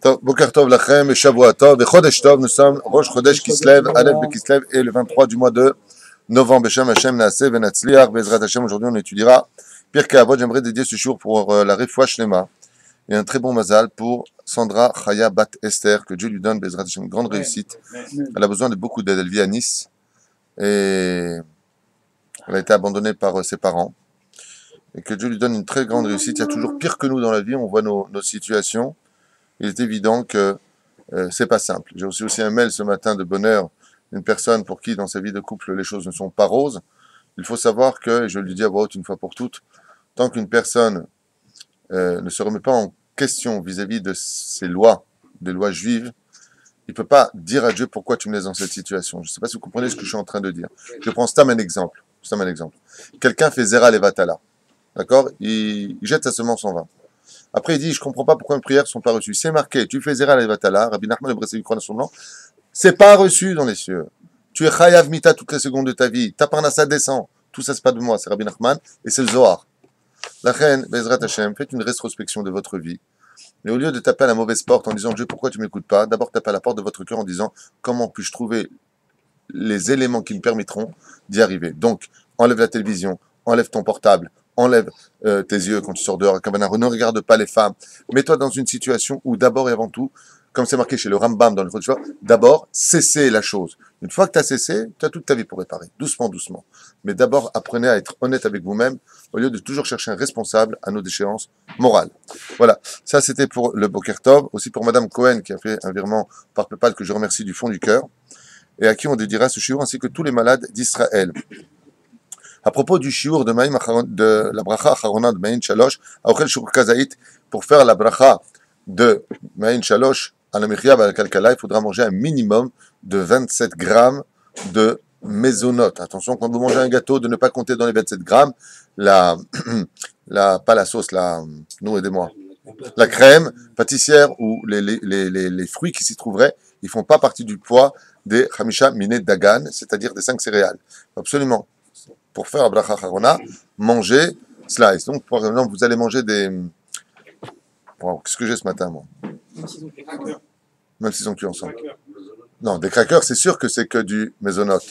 Boker Tov Lachem et Shavua Tov et Chodesh Tov. Nous sommes Rosh Chodesh Kislev, Aleph Bekislev et le 23 du mois de novembre. Beshem Hashem Naaseh Venatzliach Bezrat Hashem. Aujourd'hui, on étudiera Pirkei Avot. J'aimerais dédier ce jour pour la Refoua Shlema et un très bon mazal pour Sandra Chaya Bat Esther. Que Dieu lui donne Bezrat Hashem une grande réussite. Elle a besoin de beaucoup d'aide. Elle vit à Nice et elle a été abandonnée par ses parents. Et que Dieu lui donne une très grande réussite. Il y a toujours pire que nous dans la vie. On voit nos situations. Il est évident que c'est pas simple. J'ai reçu aussi un mail ce matin de bonheur d'une personne pour qui, dans sa vie de couple, les choses ne sont pas roses. Il faut savoir que, et je le dis à voix haute une fois pour toutes, tant qu'une personne ne se remet pas en question vis-à-vis de ces lois, des lois juives, il ne peut pas dire à Dieu pourquoi tu me laisses dans cette situation. Je ne sais pas si vous comprenez ce que je suis en train de dire. Je prends Stam un exemple. Quelqu'un fait Zera Levatala. D'accord? Il jette sa semence en vain. Après, il dit, je ne comprends pas pourquoi mes prières ne sont pas reçues. C'est marqué, tu fais Zera Levatala, Rabbi Nachman le Breslevi croit dans son nom, c'est pas reçu dans les cieux. Tu es Chayav Mita toutes les secondes de ta vie. Ta parnassa descend. Tout ça, c'est pas de moi, c'est Rabbi Nachman et c'est le Zohar. La reine, Bezrat Hashem, faites une rétrospection de votre vie. Et au lieu de taper à la mauvaise porte en disant, Dieu, pourquoi tu ne m'écoutes pas, d'abord tapez à la porte de votre cœur en disant, comment puis-je trouver les éléments qui me permettront d'y arriver. Donc, enlève la télévision, enlève ton portable, enlève tes yeux quand tu sors dehors, ne regarde pas les femmes. Mets-toi dans une situation où d'abord et avant tout, comme c'est marqué chez le Rambam dans le Chodesh, d'abord, cesser la chose. Une fois que tu as cessé, tu as toute ta vie pour réparer, doucement, doucement. Mais d'abord, apprenez à être honnête avec vous-même, au lieu de toujours chercher un responsable à nos déchéances morales. Voilà, ça c'était pour le Boker Tov, aussi pour Madame Cohen qui a fait un virement par PayPal que je remercie du fond du cœur, et à qui on dédiera ce shiur, ainsi que tous les malades d'Israël. À propos du shiur de la bracha acharona de Ma'in Shalosh, à Ochel Shur Kazaït, pour faire la bracha de Ma'in Shalosh à la Mechia à la Kalkala, il faudra manger un minimum de 27 grammes de mésonotes. Attention, quand vous mangez un gâteau, de ne pas compter dans les 27 grammes pas la sauce, nous aidez-moi, la crème pâtissière ou les fruits qui s'y trouveraient, ils ne font pas partie du poids des Hamisha Miné Dagan, c'est-à-dire des 5 céréales. Absolument. Pour faire la bracha acharona, manger slice. Donc, par exemple, vous allez manger des... Wow, qu'est-ce que j'ai ce matin, moi? Même s'ils sont cuits ensemble. Non, des crackers, c'est sûr que c'est que du mésonote.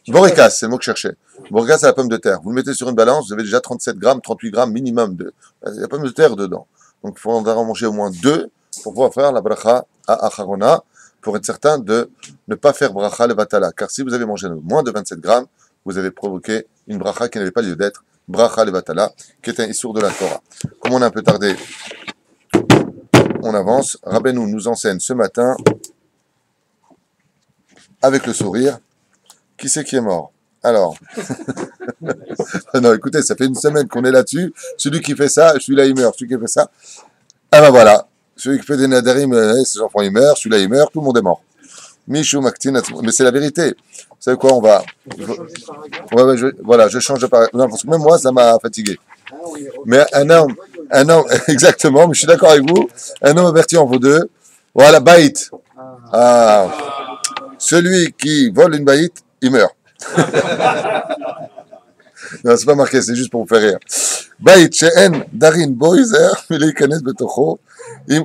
Borikas, c'est le mot que je cherchais. Borikas, c'est la pomme de terre. Vous le mettez sur une balance, vous avez déjà 37 grammes, 38 grammes minimum de... Il y a la pomme de terre dedans. Donc, il faudra en manger au moins 2 pour pouvoir faire la bracha à acharona, pour être certain de ne pas faire bracha levatala. Car si vous avez mangé moins de 27 grammes, vous avez provoqué une bracha qui n'avait pas lieu d'être, bracha levatala, qui est un issour de la Torah. Comme on a un peu tardé, on avance. Rabbeinu nous enseigne ce matin, avec le sourire, qui c'est qui est mort? Alors, non, écoutez, ça fait une semaine qu'on est là-dessus. Celui qui fait ça, celui-là il meurt. Celui qui fait ça, ah ben voilà. Celui qui fait des nadarim, ses enfants ils meurent. Celui-là il meurt, tout le monde est mort. Michou Maktin, mais c'est la vérité. Vous savez quoi, on va... Ouais, je change de paragraphe. Non, parce que même moi, ça m'a fatigué. Mais un homme, exactement, mais je suis d'accord avec vous, un homme averti en vaut 2. Voilà, baït. Ah, celui qui vole une baït, il meurt. Non, c'est pas marqué, c'est juste pour vous faire rire. Baït, she'en darin boizer, milikanes betocho,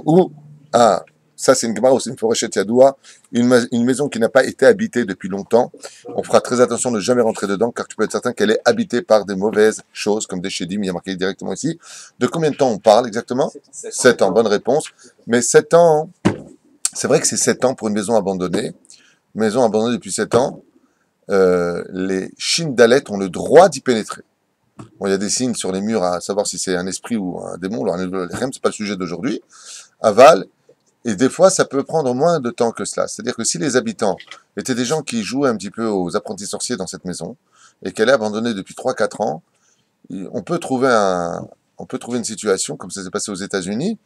ou... Ah, ça, c'est une gemara aussi, une forêt yadoua, une maison qui n'a pas été habitée depuis longtemps. On fera très attention de ne jamais rentrer dedans, car tu peux être certain qu'elle est habitée par des mauvaises choses, comme des chédim, il y a marqué directement ici. De combien de temps on parle exactement? 7 ans, bonne réponse. Mais 7 ans, c'est vrai que c'est 7 ans pour une maison abandonnée. Une maison abandonnée depuis 7 ans, les Shindalet ont le droit d'y pénétrer. Bon, il y a des signes sur les murs à savoir si c'est un esprit ou un démon. Alors, c'est pas le sujet d'aujourd'hui. Aval. Et des fois, ça peut prendre moins de temps que cela. C'est-à-dire que si les habitants étaient des gens qui jouaient un petit peu aux apprentis sorciers dans cette maison, et qu'elle est abandonnée depuis 3-4 ans, on peut trouver une situation, comme ça s'est passé aux États-Unis,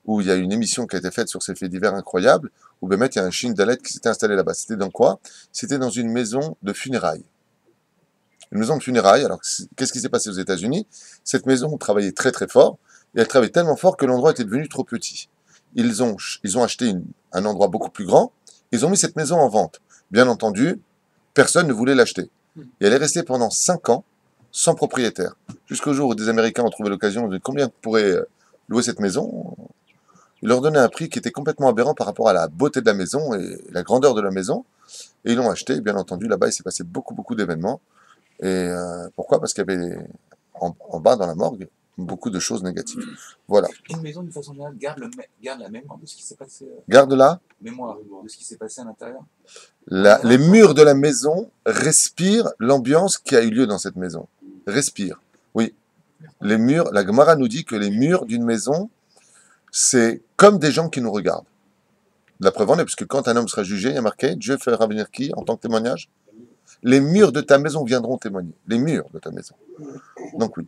où il y a une émission qui a été faite sur ces faits divers incroyables, où ben, il y a un Shindalet qui s'était installé là-bas. C'était dans quoi? C'était dans une maison de funérailles. Une maison de funérailles. Alors, qu'est-ce qui s'est passé aux États-Unis? Cette maison travaillait très très fort, et elle travaillait tellement fort que l'endroit était devenu trop petit. Ils ont acheté un endroit beaucoup plus grand, ils ont mis cette maison en vente. Bien entendu, personne ne voulait l'acheter. Et elle est restée pendant 5 ans sans propriétaire. Jusqu'au jour où des Américains ont trouvé l'occasion de combien pourrait louer cette maison. il leur donnait un prix qui était complètement aberrant par rapport à la beauté de la maison et la grandeur de la maison. Et ils l'ont acheté, bien entendu, là-bas, il s'est passé beaucoup, beaucoup d'événements. Et pourquoi? Parce qu'il y avait en bas, dans la morgue, beaucoup de choses négatives. Voilà. Une maison, d'une façon générale, garde la mémoire de ce qui s'est passé. Garde là. Mémoire de ce qui s'est passé à l'intérieur. Les murs de la maison respirent l'ambiance qui a eu lieu dans cette maison. Respire. Oui. Les murs, la Gemara nous dit que les murs d'une maison, c'est comme des gens qui nous regardent. La preuve en est, puisque quand un homme sera jugé, il y a marqué, Dieu fera venir qui en tant que témoignage? Les murs de ta maison viendront témoigner. Les murs de ta maison. Donc oui.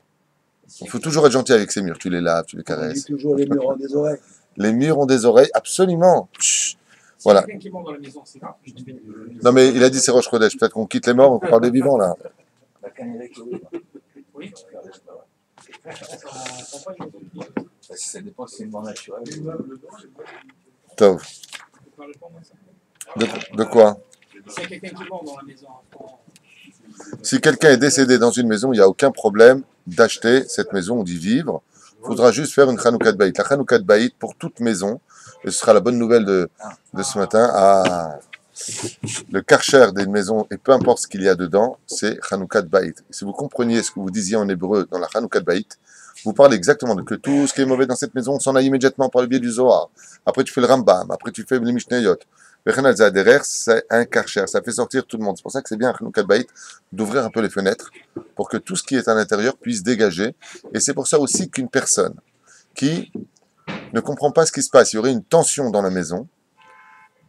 Il faut toujours être gentil avec ces murs. Tu les laves, tu les caresses. On dit toujours les murs ont des oreilles. Les murs ont des oreilles, absolument. Chut. Voilà. Quelqu'un qui monte dans la maison, c'est grave. Non mais il a dit c'est Rosh Chodesh. Peut-être qu'on quitte les morts, on parle des vivants là. La canette, Oui. ça dépend si c'est une mort naturelle. Tov. De quoi? S'il y a quelqu'un qui monte dans la maison, Si quelqu'un est décédé dans une maison, il n'y a aucun problème d'acheter cette maison ou d'y vivre. Il faudra juste faire une Chanoukat Baït. La Chanoukat Baït pour toute maison, et ce sera la bonne nouvelle de ce matin, le karcher des maisons, et peu importe ce qu'il y a dedans, c'est Chanoukat Baït. Si vous compreniez ce que vous disiez en hébreu dans la Chanoukat Baït, vous parlez exactement de que tout ce qui est mauvais dans cette maison, on s'en aille immédiatement par le biais du Zohar. Après tu fais le Rambam, après tu fais les Mishnayot. C'est un karcher, ça fait sortir tout le monde. C'est pour ça que c'est bien à Chanoukat Baït d'ouvrir un peu les fenêtres pour que tout ce qui est à l'intérieur puisse dégager. Et c'est pour ça aussi qu'une personne qui ne comprend pas ce qui se passe, il y aurait une tension dans la maison,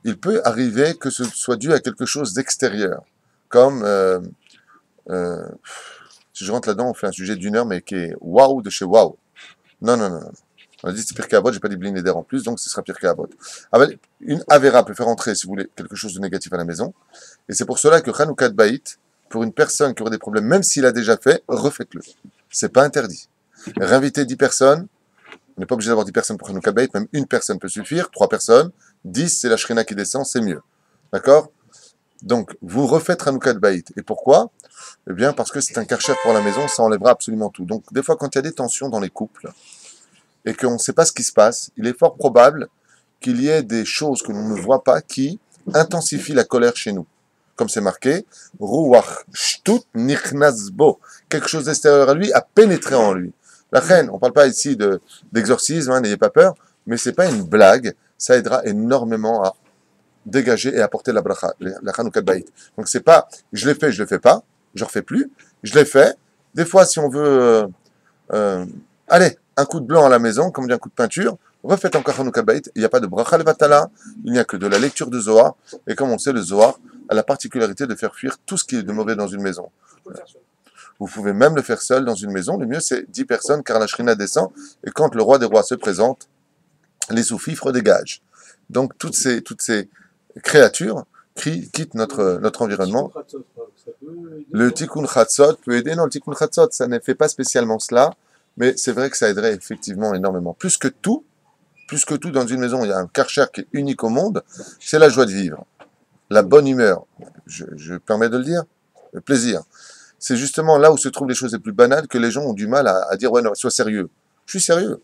il peut arriver que ce soit dû à quelque chose d'extérieur. Comme, si je rentre là-dedans, on fait un sujet d'1 heure, mais qui est waouh de chez waouh. Non. On a dit c'est pire qu'Avot, j'ai pas dit Blinéder en plus, donc ce sera pire qu'Avot. Une Avera peut faire entrer, si vous voulez, quelque chose de négatif à la maison. Et c'est pour cela que Chanoukat Baït, pour une personne qui aurait des problèmes, même s'il a déjà fait, refaites-le. C'est pas interdit. Réinviter 10 personnes, on n'est pas obligé d'avoir 10 personnes pour Chanoukat Baït, même une personne peut suffire, 3 personnes, 10 c'est la Shrina qui descend, c'est mieux. D'accord? Donc, vous refaites Chanoukat Baït. Et pourquoi? Eh bien, parce que c'est un karcher pour la maison, ça enlèvera absolument tout. Donc, des fois, quand il y a des tensions dans les couples, et qu'on ne sait pas ce qui se passe, il est fort probable qu'il y ait des choses que l'on ne voit pas qui intensifient la colère chez nous. Comme c'est marqué, Ruach Shtut Nichnasbo, quelque chose d'extérieur à lui a pénétré en lui. La reine, on ne parle pas ici d'exorcisme, n'ayez pas peur, mais ce n'est pas une blague, ça aidera énormément à dégager et apporter la bracha, la Chanoukat Baït. Donc c'est pas, je l'ai fait, je le fais pas, je ne refais plus, je l'ai fait. Des fois, si on veut, allez, un coup de blanc à la maison, comme on dit un coup de peinture, refaites encore Chanoukat Baït, il n'y a pas de bracha levatala, il n'y a que de la lecture de Zohar, et comme on sait, le Zohar a la particularité de faire fuir tout ce qui est de mauvais dans une maison. Vous pouvez même le faire seul dans une maison, le mieux c'est 10 personnes, car la Shrina descend, et quand le roi des rois se présente, les sous-fifres dégagent. Donc toutes ces créatures quittent notre environnement. Le Tikkun Chatzot peut aider, non, le Tikkun Chatzot, ça ne fait pas spécialement cela, mais c'est vrai que ça aiderait effectivement énormément. Plus que tout, dans une maison, il y a un karcher qui est unique au monde, c'est la joie de vivre, la bonne humeur, je permets de le dire, le plaisir. C'est justement là où se trouvent les choses les plus banales que les gens ont du mal à dire, ouais, non, sois sérieux. Je suis sérieux.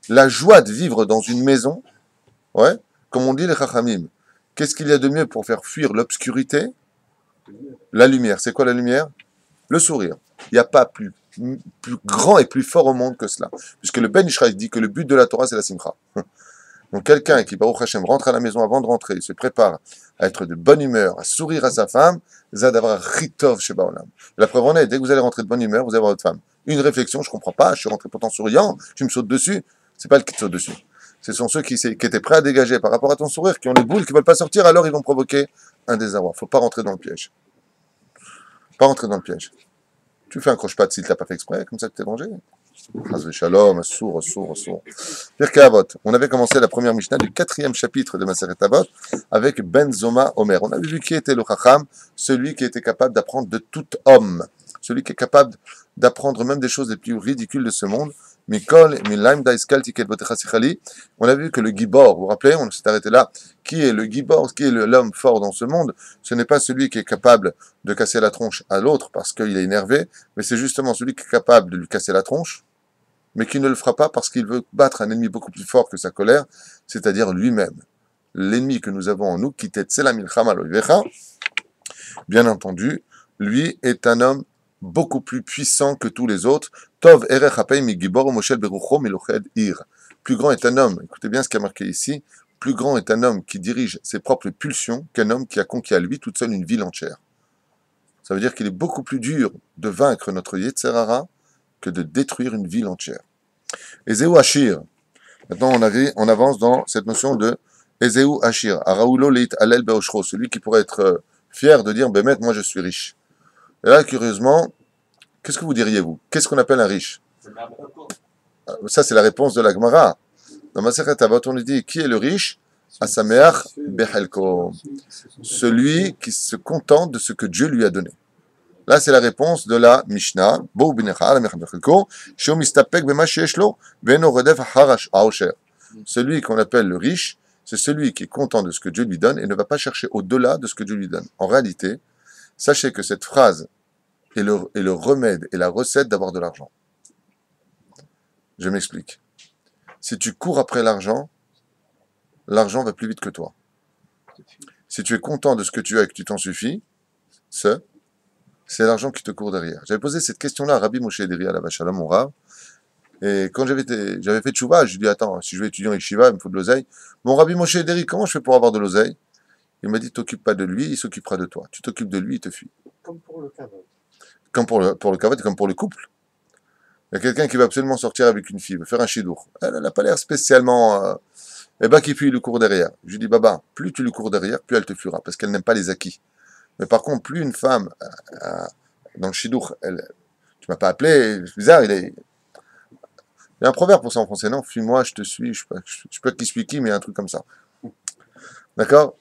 La joie de vivre dans une maison, ouais, comme on dit les Chachamim, qu'est-ce qu'il y a de mieux pour faire fuir l'obscurité? La lumière. C'est quoi la lumière? Le sourire. Il n'y a pas plus grand et plus fort au monde que cela. Puisque le Ben Ishraï dit que le but de la Torah, c'est la simcha. Donc quelqu'un qui, Baruch Hashem, rentre à la maison avant de rentrer, il se prépare à être de bonne humeur, à sourire à sa femme, Zadavra Ritov chez Baolam. La preuve en est, dès que vous allez rentrer de bonne humeur, vous allez voir votre femme. Une réflexion, je ne comprends pas, je suis rentré pourtant souriant, tu me sautes dessus. C'est pas le qui te saute dessus. Ce sont ceux qui étaient prêts à dégager par rapport à ton sourire, qui ont les boules, qui ne veulent pas sortir, alors ils vont provoquer un désarroi. Il ne faut pas rentrer dans le piège. Pas rentrer dans le piège. Tu fais un croche-patte si tu ne l'as pas fait exprès, comme ça tu t'es vengé. Shalom, sourd. Pirkei Avot. On avait commencé la première Mishnah du 4e chapitre de Maseret Avot avec Ben Zoma Omer. On avait vu qui était le Chacham, celui qui était capable d'apprendre de tout homme, celui qui est capable d'apprendre même des choses les plus ridicules de ce monde. Mikol, Milaim, Daiskal, Tiket, Botecha, Sichali. On a vu que le Gibor, vous vous rappelez, on s'est arrêté là. Qui est le Gibor, qui est l'homme fort dans ce monde? Ce n'est pas celui qui est capable de casser la tronche à l'autre parce qu'il est énervé, mais c'est justement celui qui est capable de lui casser la tronche mais qui ne le fera pas parce qu'il veut battre un ennemi beaucoup plus fort que sa colère, c'est-à-dire lui-même. L'ennemi que nous avons en nous, qui la milchama loivecha, bien entendu, lui est un homme beaucoup plus puissant que tous les autres. Tov erech hapei mi gibor moshel berucho miloched ir. Plus grand est un homme, écoutez bien ce qui est marqué ici, plus grand est un homme qui dirige ses propres pulsions qu'un homme qui a conquis à lui toute seule une ville entière. Ça veut dire qu'il est beaucoup plus dur de vaincre notre Yetzer Hara que de détruire une ville entière. Ezeu Ashir. Maintenant, on avance dans cette notion de Ezeu Ashir. Araoulo leit alel beoshro. Celui qui pourrait être fier de dire, Bémet, moi je suis riche. Et là, curieusement, qu'est-ce que vous diriez, vous? Qu'est-ce qu'on appelle un riche? Ça, c'est la réponse de la Gemara. Dans Masechet Avot, on nous dit, qui est le riche? Asameach bechelko. Celui qui se contente de ce que Dieu lui a donné. Là, c'est la réponse de la Mishnah. Celui qu'on appelle le riche, c'est celui qui est content de ce que Dieu lui donne et ne va pas chercher au-delà de ce que Dieu lui donne. En réalité, sachez que cette phrase est le remède et la recette d'avoir de l'argent. Je m'explique. Si tu cours après l'argent, l'argent va plus vite que toi. Si tu es content de ce que tu as et que tu t'en suffis, c'est l'argent qui te court derrière. J'avais posé cette question-là à Rabbi Moshe Ederi à la Vachalom, mon Rav. Et quand j'avais fait tchouva, je lui ai dit, attends, si je vais étudier en yeshiva, il me faut de l'oseille. Mon Rabbi Moshe Ederi, comment je fais pour avoir de l'oseille? Il m'a dit, t'occupe pas de lui, il s'occupera de toi. Tu t'occupes de lui, il te fuit. Comme pour le kavod. Comme pour le kavod et comme pour le couple. Il y a quelqu'un qui va absolument sortir avec une fille, veut faire un chidour. Elle n'a pas l'air spécialement... qui fuit, il lui court derrière. Je lui dis, Baba, plus tu lui cours derrière, plus elle te fuira, parce qu'elle n'aime pas les acquis. Mais par contre, plus une femme, dans le chidour, tu m'as pas appelé, c'est bizarre, il y a un proverbe pour ça en français, non? Fuis-moi, je te suis, je sais pas qui suis qui, mais un truc comme ça. D'accord?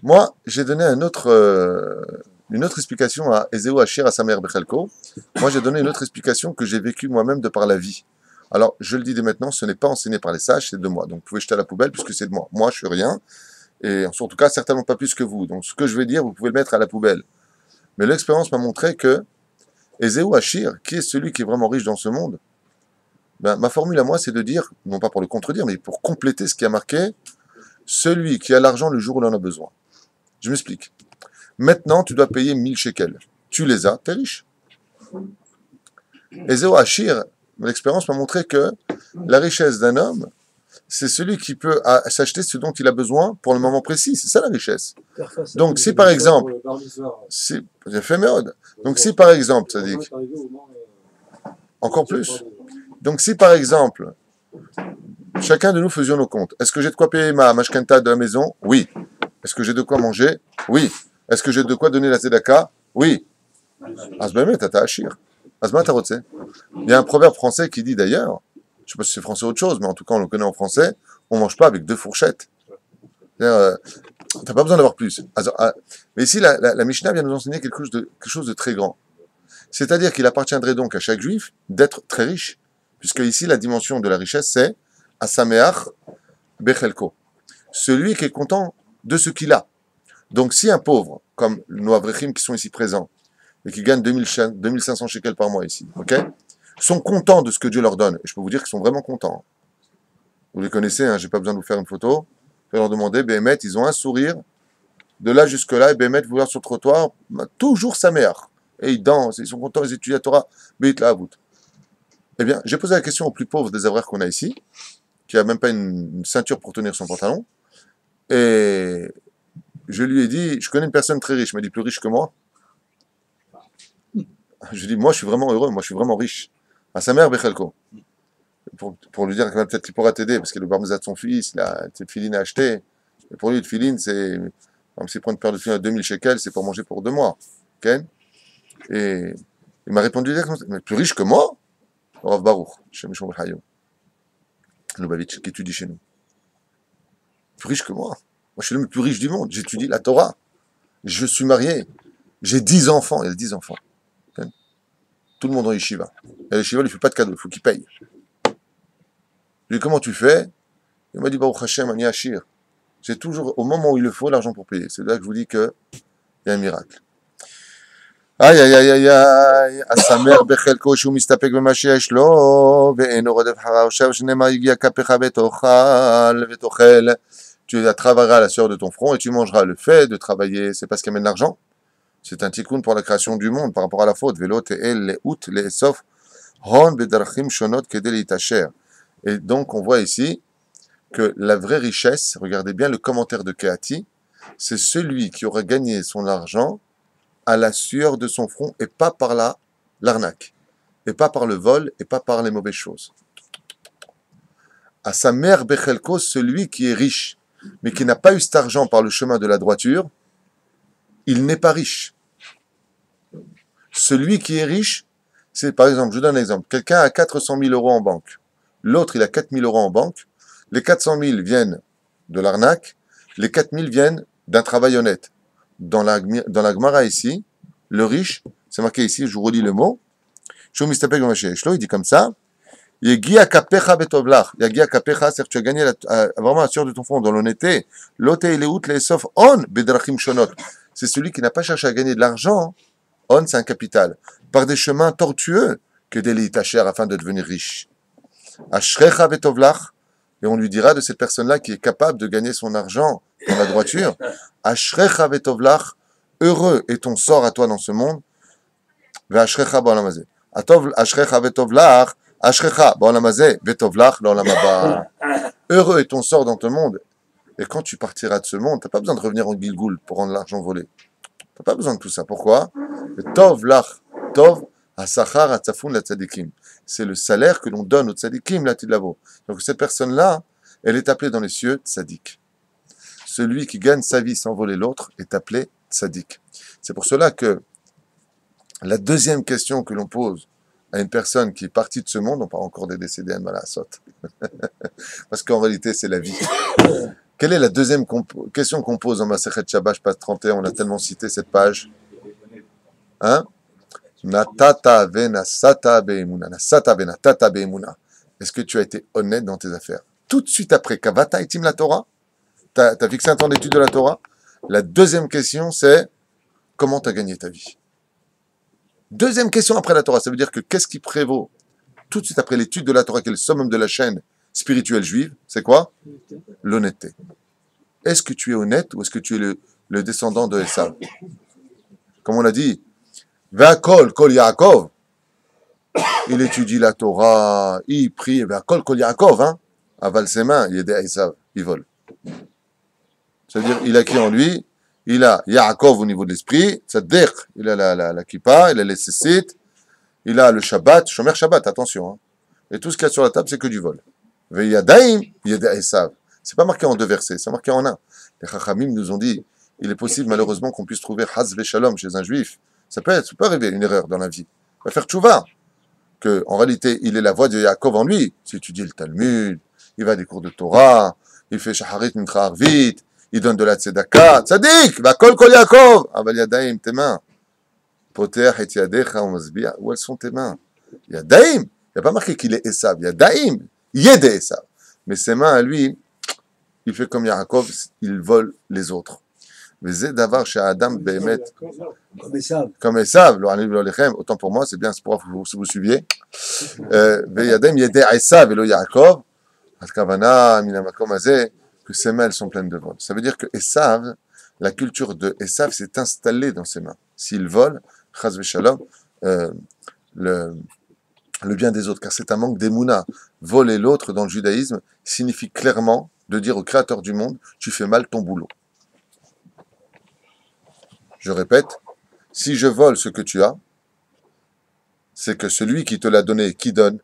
Moi, j'ai donné une autre explication à Ezeu Ashir à sa mère Bechelko. Moi, j'ai donné une autre explication que j'ai vécue moi-même de par la vie. Alors, je le dis dès maintenant, ce n'est pas enseigné par les sages, c'est de moi. Donc, vous pouvez jeter à la poubelle puisque c'est de moi. Moi, je suis rien. Et en tout cas, certainement pas plus que vous. Donc, ce que je vais dire, vous pouvez le mettre à la poubelle. Mais l'expérience m'a montré que Ezeu Ashir, qui est celui qui est vraiment riche dans ce monde, ma formule à moi, c'est de dire, non pas pour le contredire, mais pour compléter ce qui a marqué, celui qui a l'argent le jour où il en a besoin. Je m'explique. Maintenant, tu dois payer 1000 shekels. Tu les as, t'es riche. Ezeu Ashir, l'expérience m'a montré que la richesse d'un homme, c'est celui qui peut s'acheter ce dont il a besoin pour le moment précis. C'est ça la richesse. Donc, si par exemple, j'ai fait méode. Donc, si par exemple, ça dit encore plus. Donc, si par exemple, chacun de nous faisions nos comptes, est-ce que j'ai de quoi payer ma mashkenta de la maison? Oui. Est-ce que j'ai de quoi manger? Oui. Est-ce que j'ai de quoi donner la tzedaka? Oui. Asbeme tata ashir. Asma tarotse. Il y a un proverbe français qui dit d'ailleurs, je ne sais pas si c'est français ou autre chose, mais en tout cas on le connaît en français, on ne mange pas avec 2 fourchettes. C'est-à-dire, t'as pas besoin d'avoir plus. Mais ici, la Mishnah vient nous enseigner quelque chose de très grand. C'est-à-dire qu'il appartiendrait donc à chaque juif d'être très riche, puisque ici la dimension de la richesse c'est Asameach Bechelko, celui qui est content de ce qu'il a. Donc si un pauvre, comme nos avrechim qui sont ici présents, et qui gagnent 2500 shekels par mois ici, ok, sont contents de ce que Dieu leur donne, et je peux vous dire qu'ils sont vraiment contents. Vous les connaissez, hein, j'ai pas besoin de vous faire une photo, je vais leur demander, Béhémet, ils ont un sourire, de là jusque-là, et Béhémet, vous voir sur le trottoir, toujours sa mère. Et ils dansent, ils sont contents, ils étudient la Torah, Béhit la Avout. Eh bien, j'ai posé la question au plus pauvre des avrères qu'on a ici, qui a même pas une ceinture pour tenir son pantalon, et je lui ai dit, je connais une personne très riche, il m'a dit plus riche que moi. Je lui ai dit, moi je suis vraiment heureux, moi je suis vraiment riche. À sa mère, Bechelko. Pour lui dire peut-être qu'il pourra t'aider, parce qu'il est le bar mitzvah de son fils, il a cette filine à acheter. Et pour lui, une filine, c'est, comme s'il prend une paire de filines à 2000 shekels, c'est pour manger pour 2 mois. Okay? Et il m'a répondu, mais plus riche que moi? Rav Baruch, Shem Shom Hayom. Lubavitch, qui étudie chez nous. Plus riche que moi. Moi, je suis le plus riche du monde. J'étudie la Torah. Je suis marié. J'ai 10 enfants. Il a 10 enfants. Okay? Tout le monde en yeshiva. Et yeshiva, il ne fait pas de cadeau. Il faut qu'il paye. Je lui ai dit, comment tu fais? Il m'a dit, Baruch Hashem, Ani Ashir. J'ai toujours, au moment où il le faut, l'argent pour payer. C'est là que je vous dis qu'il y a un miracle. איי, איי, איי, איי, איי, השמח בחלקו שהוא מסתפק במה שיש לו, ואינו רודף אחריו, עכשיו שנאמר הגיע כפיך ותאכל. Tu travailleras la sueur de ton front et tu mangeras. Le fait de travailler, c'est parce qu'il amène l'argent. C'est un tikkun pour la création du monde par rapport à la faute. Velo te'el le'ut le'esof hon bedarchim shonot kedel itacher. Et donc on voit ici que la vraie richesse, regardez bien le commentaire de Kehati, c'est celui qui aura gagné son argent à la sueur de son front et pas par l'arnaque, et pas par le vol, et pas par les mauvaises choses. À sa mère Bechelko, celui qui est riche, mais qui n'a pas eu cet argent par le chemin de la droiture, il n'est pas riche. Celui qui est riche, c'est par exemple, je vous donne un exemple, quelqu'un a 400 000 euros en banque, l'autre il a 4 000 euros en banque, les 400 000 viennent de l'arnaque, les 4 000 viennent d'un travail honnête. Dans la Gemara ici, le riche, c'est marqué ici, je vous relis le mot, il dit comme ça, Yegia kapecha betovlach. Yegia kapecha, c'est que tu as gagné vraiment la sueur de ton front dans l'honnêteté. Lote eleut lesof on bedrachim shonot. C'est celui qui n'a pas cherché à gagner de l'argent. On, c'est un capital. Par des chemins tortueux que d'élite tacher afin de devenir riche. Ashrecha betovlach. Et on lui dira de cette personne-là qui est capable de gagner son argent dans la droiture. Ashrecha betovlach. Heureux est ton sort à toi dans ce monde. Ve'ashrecha ba'olamazeh. Atov ashrecha betovlach. Ashrecha, ba'olamazeh, betovlach, l'olamaba. Heureux est ton sort dans ton monde. Et quand tu partiras de ce monde, tu n'as pas besoin de revenir en Gilgoul pour rendre l'argent volé. Tu n'as pas besoin de tout ça. Pourquoi? Tovlach, tov, asachar, atzafoun, la tzadikim. C'est le salaire que l'on donne aux tzadikim, la tidlavo. Donc cette personne-là, elle est appelée dans les cieux tzadik. Celui qui gagne sa vie sans voler l'autre est appelé tzadik. C'est pour cela que la deuxième question que l'on pose à une personne qui est partie de ce monde, on parle encore des décédés, parce qu'en réalité, c'est la vie. Quelle est la deuxième question qu'on pose en Masechet Shabbat, page 31? On a tellement cité cette page. Hein? Natata venasata be'emuna. Nasata venatata be'emuna. Est-ce que tu as été honnête dans tes affaires? Tout de suite après, Kavata itim la Torah? Tu as fixé un temps d'étude de la Torah? La deuxième question, c'est comment tu as gagné ta vie? Deuxième question après la Torah, ça veut dire que qu'est-ce qui prévaut tout de suite après l'étude de la Torah, qui est le summum de la chaîne spirituelle juive? C'est quoi? L'honnêteté. Est-ce que tu es honnête ou est-ce que tu es le descendant de Esav? Comme on l'a dit, Ve'akol kol Yaakov, il étudie la Torah, il prie, Ve'akol kol Yaakov, hein? Aval ses mains, il est des Esav, il vole. C'est-à-dire, il a qui en lui? Il a Yaakov au niveau de l'esprit, Tzaddik, il a la kippa, il a les cécites, il a le Shabbat, Shomer Shabbat, attention. Hein. Et tout ce qu'il y a sur la table, c'est que du vol. Ve'yadaim, yeda Esav. C'est pas marqué en deux versets, c'est marqué en un. Les Chachamim nous ont dit, il est possible malheureusement qu'on puisse trouver Haz Veshalom chez un juif. Ça peut arriver une erreur dans la vie. Il va faire tchouva. Que, en réalité, il est la voix de Yaakov en lui. Si tu dis le Talmud, il va à des cours de Torah, il fait Shaharit Mincha Arvit, il donne de la tzedaka, tzadik, va kol kol Yaakov, aval yadaim, tes mains. Poter et yadecha umazbia, où elles sont tes mains? Yadaim, il n'y a pas marqué qu'il est Esav, Yadaim, yede Esav. Mais ses mains à lui, il fait comme Yaakov, il vole les autres. Mais c'est d'avoir chez Adam Behemet, comme Esav, autant pour moi, c'est bien, c'est pour vous suiviez. Yadaim yede Esav, et le Yaakov, Kavana, Minamakom Azeh, que ses mains elles sont pleines de vol. Ça veut dire que Esav, la culture de Esav s'est installée dans ses mains. S'il vole, Chaz v'shalom, le bien des autres, car c'est un manque d'émouna. Voler l'autre dans le judaïsme signifie clairement de dire au créateur du monde, tu fais mal ton boulot. Je répète, si je vole ce que tu as, c'est que celui qui te l'a donné, qui donne?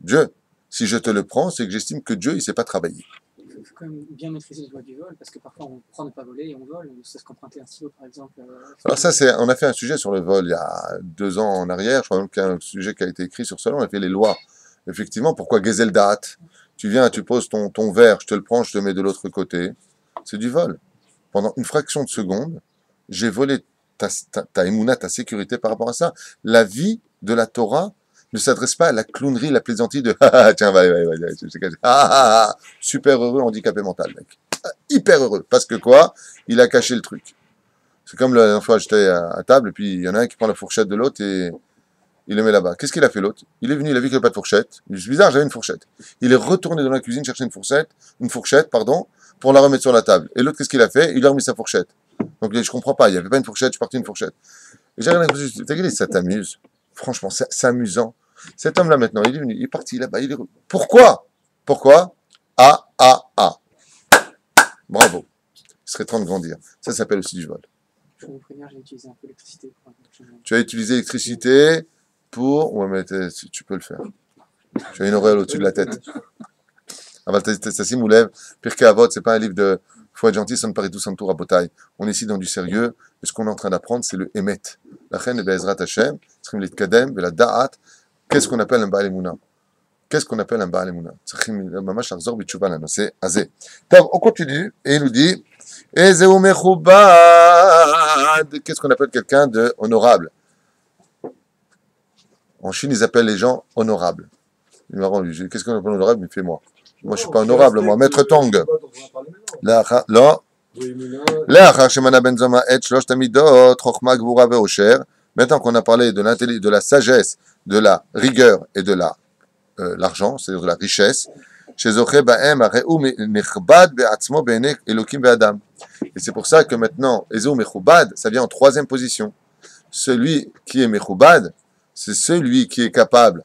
Dieu. Si je te le prends, c'est que j'estime que Dieu, il ne sait pas travailler. Il faut quand même bien maîtriser le loi du vol, parce que parfois on prend ne pas voler et on vole. C'est ce qu'emprunter un stylo, par exemple. Alors ça, on a fait un sujet sur le vol il y a 2 ans en arrière. Je crois même qu'il y a un sujet qui a été écrit sur cela. On a fait les lois. Effectivement, pourquoi Gezel Da'at? Tu viens, tu poses ton verre, je te le prends, je te mets de l'autre côté. C'est du vol. Pendant une fraction de seconde, j'ai volé ta émouna, ta sécurité par rapport à ça. La vie de la Torah ne s'adresse pas à la clownerie, la plaisanterie de tiens, super heureux handicapé mental, mec. Hyper heureux. Parce que quoi? Il a caché le truc. C'est comme la dernière fois, j'étais à table, et puis il y en a un qui prend la fourchette de l'autre et il le met là-bas. Qu'est-ce qu'il a fait l'autre? Il est venu, il a vu qu'il n'y avait pas de fourchette. Il dit, c'est bizarre, j'avais une fourchette. Il est retourné dans la cuisine chercher une fourchette, pour la remettre sur la table. Et l'autre, qu'est-ce qu'il a fait? Il a remis sa fourchette. Donc il dit, je comprends pas, il n'y avait pas une fourchette, je suis parti une fourchette. Et j'ai regardé, t'as dit, ça t'amuse. Franchement, c'est amusant. Cet homme-là maintenant, il est venu, il est parti là-bas, il est... Pourquoi? Pourquoi? Ah. Bravo. Il serait temps de grandir. Ça s'appelle aussi du vol. Je vais vous prévenir, j'ai utilisé un peu l'électricité. Tu as utilisé l'électricité pour... Ouais, mais tu peux le faire. Tu as une auréole au-dessus de la tête. Tassim Oulev, Pirkei Avot, c'est pas un livre de faut être gentil, ça me paraît tout son tour à Botaï. On est ici dans du sérieux, et ce qu'on est en train d'apprendre, c'est le Emet. La reine Be'ezrat Hashem, Tzrim Litkadem, la Da'at. Qu'est-ce qu'on appelle un Baal Emouna? Qu'est-ce qu'on appelle un Baal Emouna? C'est Azé. Donc, on continue, et il nous dit Ezeu Mechubad. Qu'est-ce qu'on appelle quelqu'un de honorable? En Chine, ils appellent les gens honorables. Qu'est-ce qu'on appelle honorable? Mais fais-moi. Moi, je ne suis pas honorable, moi. Maître Tong. Là, maintenant qu'on a parlé de l'intelligence, de la sagesse, de la rigueur et de l'argent, c'est-à-dire de la richesse, et c'est pour ça que maintenant, ça vient en troisième position. Celui qui est Mechubad, c'est celui qui est capable,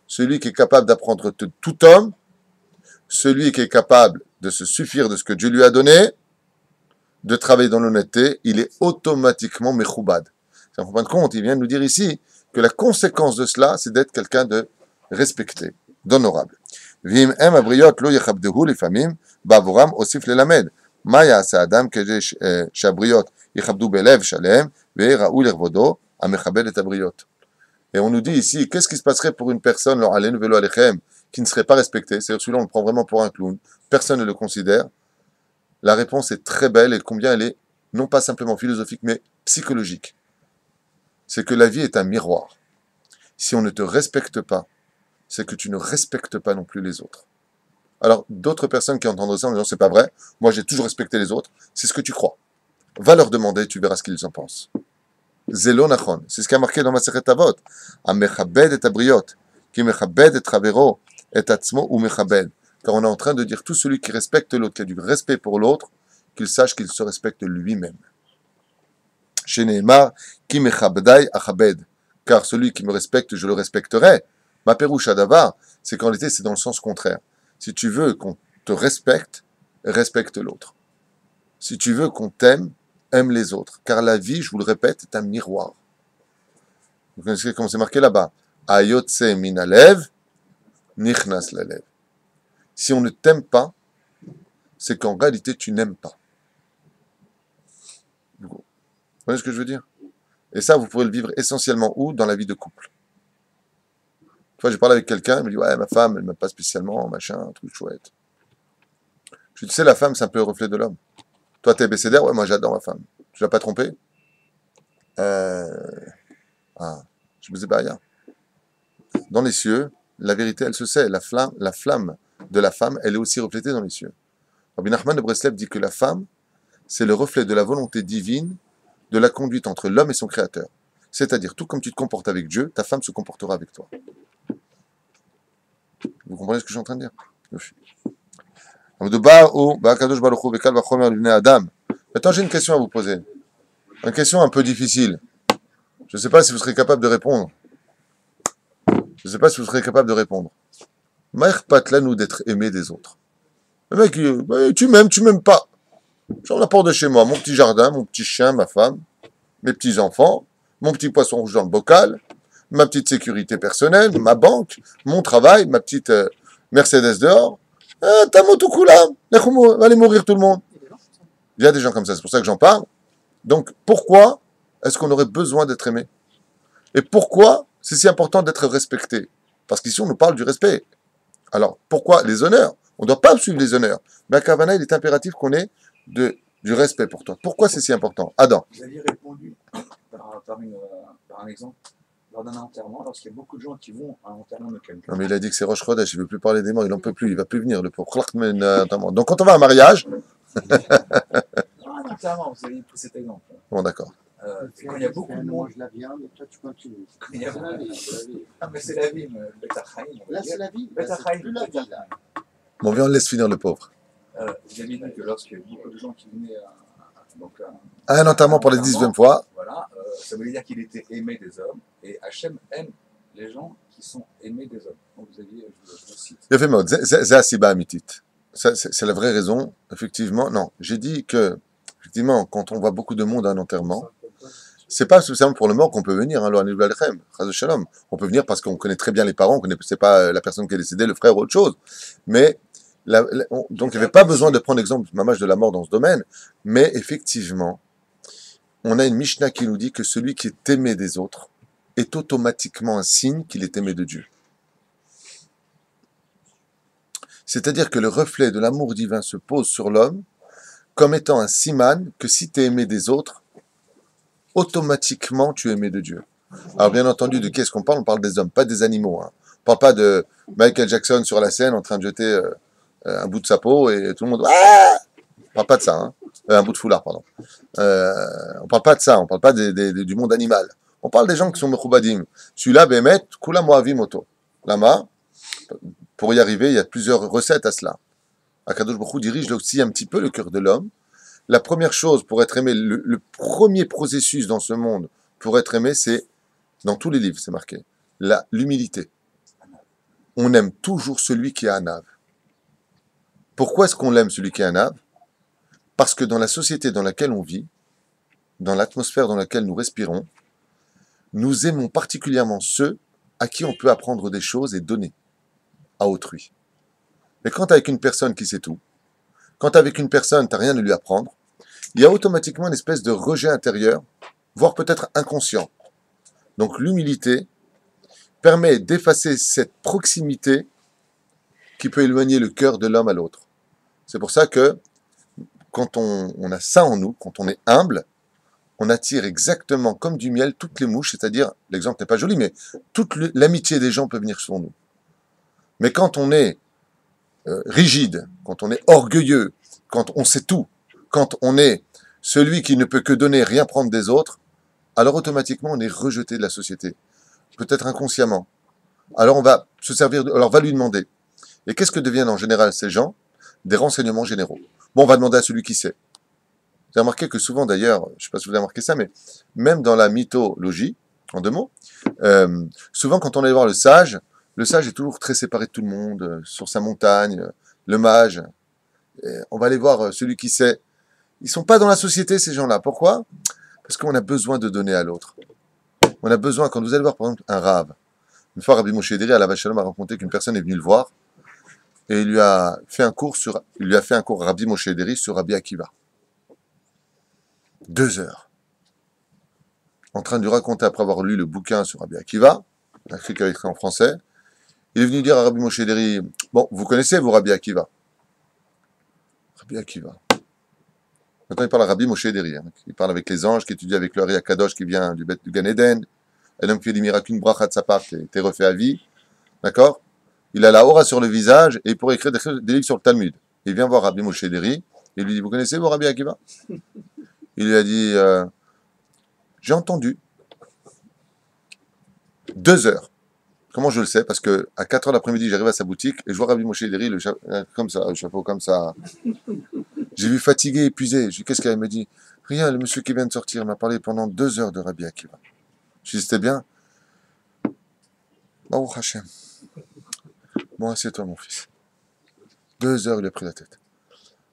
celui qui est capable d'apprendre de tout homme, celui qui est capable de se suffire de ce que Dieu lui a donné, de travailler dans l'honnêteté, il est automatiquement Mechubad. En fin de compte, il vient de nous dire ici que la conséquence de cela, c'est d'être quelqu'un de respecté, d'honorable. Vim em abriot lo yechabdehu lifamim bavoram osif lelamed. Ma ya'asa adam kede shabriot yechabdu belev shalem ve'era'u lervodo amechabed et abriot. Et on nous dit ici, qu'est-ce qui se passerait pour une personne, qui ne serait pas respectée? C'est-à-dire celui-là, on le prend vraiment pour un clown. Personne ne le considère. La réponse est très belle et combien elle est, non pas simplement philosophique, mais psychologique. C'est que la vie est un miroir. Si on ne te respecte pas, c'est que tu ne respectes pas non plus les autres. Alors, d'autres personnes qui entendent ça en disant, c'est pas vrai, moi j'ai toujours respecté les autres, c'est ce que tu crois. Va leur demander, tu verras ce qu'ils en pensent. Zelo nachon. C'est ce qui a marqué dans Masechet Avot. Amechabed et abriot. Qui mechabed et travero et atzmo ou mechabed. Car on est en train de dire tout celui qui respecte l'autre, qui a du respect pour l'autre, qu'il sache qu'il se respecte lui-même. Chez Neymar, qui mechabedai achabed. Car celui qui me respecte, je le respecterai. Ma perouche adavar, c'est qu'en réalité, c'est dans le sens contraire. Si tu veux qu'on te respecte, respecte l'autre. Si tu veux qu'on t'aime, aime les autres. Car la vie, je vous le répète, est un miroir. Vous connaissez comment c'est marqué là-bas? Ayotse minalev, nichnas lalev. Si on ne t'aime pas, c'est qu'en réalité, tu n'aimes pas. Vous voyez ce que je veux dire? Et ça, vous pourrez le vivre essentiellement où? Dans la vie de couple. Une fois, j'ai parlé avec quelqu'un, il me dit, ouais, ma femme, elle ne m'aime pas spécialement, machin, un truc chouette. Je lui dis, tu sais, la femme, c'est un peu le reflet de l'homme. Toi, t'es bécédaire, ouais, moi, j'adore ma femme. Tu l'as pas trompé? Je me disais, bah, rien. Dans les cieux, la vérité, elle se sait. La flamme de la femme, elle est aussi reflétée dans les cieux. Rabbi Nachman de Breslev dit que la femme, c'est le reflet de la volonté divine, de la conduite entre l'homme et son créateur. C'est-à-dire, tout comme tu te comportes avec Dieu, ta femme se comportera avec toi. Vous comprenez ce que je suis en train de dire? Maintenant, j'ai une question à vous poser. Une question un peu difficile. Je ne sais pas si vous serez capable de répondre. Je ne sais pas si vous serez capable de répondre. Maïrpatlanou d'être aimé des autres. Le mec, tu m'aimes pas. J'en apporte de chez moi, mon petit jardin, mon petit chien, ma femme, mes petits enfants, mon petit poisson rouge dans le bocal, ma petite sécurité personnelle, ma banque, mon travail, ma petite Mercedes dehors. T'as mon tout coup là, va aller mourir tout le monde. Il y a des gens comme ça, c'est pour ça que j'en parle. Donc, pourquoi est-ce qu'on aurait besoin d'être aimé? Et pourquoi c'est si important d'être respecté? Parce qu'ici, on nous parle du respect. Alors, pourquoi les honneurs? On ne doit pas suivre les honneurs. Mais à Kavana, il est impératif qu'on ait du respect pour toi. Pourquoi c'est si important? Adam. Vous aviez répondu par un exemple lors d'un enterrement, lorsqu'il y a beaucoup de gens qui vont à un enterrement de quelqu'un. Non, mais il a dit que c'est Rosh Chodesh, il ne veut plus parler des morts, il n'en peut plus, il ne va plus venir, le pauvre. Donc, quand on va à un mariage... Non, enterrement, vous avez pris cet exemple. Bon, d'accord. Quand il y a beaucoup de monde. mange la viande et toi tu continues. Quand il y a C'est la vie, c'est la vie. Ah, mais c'est la vie, Beth Achaïm. Là c'est la vie, Beth là, c'est Achaïm. plus la vie là. Bon, viens, on laisse finir le pauvre. Vous avez dit que lorsqu'il y a beaucoup de gens qui venaient donc, Un enterrement pour la 10e fois. voilà, ça voulait dire qu'il était aimé des hommes, et Hachem aime les gens qui sont aimés des hommes. Donc vous aviez, je le cite. Yafé מאוד, זה הסיבה האמיתית. C'est la vraie raison, effectivement. Non, j'ai dit que, effectivement, quand on voit beaucoup de monde à un enterrement, c'est pas seulement pour le mort qu'on peut venir, hein, Lohanil Balchem, Chaz Shalom. On peut venir parce qu'on connaît très bien les parents, on connaît, c'est pas la personne qui est décédée, le frère ou autre chose. Mais, donc il n'y avait pas besoin de prendre l'exemple mamage de la mort dans ce domaine. Mais effectivement, on a une Mishnah qui nous dit que celui qui est aimé des autres est automatiquement un signe qu'il est aimé de Dieu. C'est-à-dire que le reflet de l'amour divin se pose sur l'homme comme étant un siman que si tu es aimé des autres, automatiquement tu es aimé de Dieu. Alors bien entendu, de qui est-ce qu'on parle? On parle des hommes, pas des animaux. Hein. On parle pas de Michael Jackson sur la scène en train de jeter un bout de sa peau et tout le monde... Ah, on parle pas de ça. Hein. Un bout de foulard, pardon. On parle pas de ça, on parle pas du monde animal. On parle des gens qui sont mechoubadim. Celui-là, Bémet, kula moavim oto. Lama, pour y arriver, il y a plusieurs recettes à cela. Akadosh Baruch Hu dirige aussi un petit peu le cœur de l'homme. La première chose pour être aimé, le premier processus dans ce monde pour être aimé, c'est, dans tous les livres, c'est marqué, l'humilité. On aime toujours celui qui est anav. Pourquoi est-ce qu'on l'aime, celui qui est anav? Parce que dans la société dans laquelle on vit, dans l'atmosphère dans laquelle nous respirons, nous aimons particulièrement ceux à qui on peut apprendre des choses et donner à autrui. Mais quand tu es avec une personne qui sait tout, quand tu es avec une personne, tu n'as rien à lui apprendre, il y a automatiquement une espèce de rejet intérieur, voire peut-être inconscient. Donc l'humilité permet d'effacer cette proximité qui peut éloigner le cœur de l'homme à l'autre. C'est pour ça que quand on a ça en nous, quand on est humble, on attire exactement comme du miel toutes les mouches, c'est-à-dire, l'exemple n'est pas joli, mais toute l'amitié des gens peut venir sur nous. Mais quand on est rigide, quand on est orgueilleux, quand on sait tout, quand on est celui qui ne peut que donner, rien prendre des autres, alors automatiquement on est rejeté de la société, peut-être inconsciemment. Alors on va se servir, alors on va lui demander. Et qu'est-ce que deviennent en général ces gens? Des renseignements généraux. Bon, on va demander à celui qui sait. Vous avez remarqué que souvent d'ailleurs, je ne sais pas si vous avez remarqué ça, mais même dans la mythologie, en 2 mots, souvent quand on allait voir le sage est toujours très séparé de tout le monde, sur sa montagne, le mage. On va aller voir celui qui sait. Ils ne sont pas dans la société, ces gens-là. Pourquoi? Parce qu'on a besoin de donner à l'autre. On a besoin, quand vous allez voir par exemple un rave, une fois Rabbi Moshe Ederi à la Vachalom a raconté qu'une personne est venue le voir et il lui a fait un cours Rabbi Moshe Ederi sur Rabbi Akiva. 2 heures. En train de lui raconter, après avoir lu le bouquin sur Rabbi Akiva, écrit qu'il avait écrit en français, il est venu dire à Rabbi Moshe Ederi, bon, vous connaissez vous Rabbi Akiva? Rabbi Akiva. Maintenant il parle à Rabbi Moshe Ederi, hein. Il parle avec les anges, qui étudie avec le Ari Akadosh qui vient du Gan Eden, un homme qui fait des miracles, une bracha de sa part, t'es refait à vie, d'accord? Il a la aura sur le visage et il pourrait écrire des livres sur le Talmud. Il vient voir Rabbi Moshe Ederi, et il lui dit, vous connaissez vous Rabbi Akiva? Il lui a dit, j'ai entendu. 2 heures. Comment je le sais? Parce que à 4 heures l'après-midi, j'arrive à sa boutique et je vois Rabbi Moshe Ederi, comme ça, le chapeau comme ça. J'ai vu fatigué, épuisé. Je lui dis, qu'est-ce qu'elle me dit? Rien, le monsieur qui vient de sortir m'a parlé pendant 2 heures de Rabbi Akiva. Je lui dis, c'était bien? Baruch Hashem. Bon, assieds-toi, mon fils. 2 heures, il a pris la tête.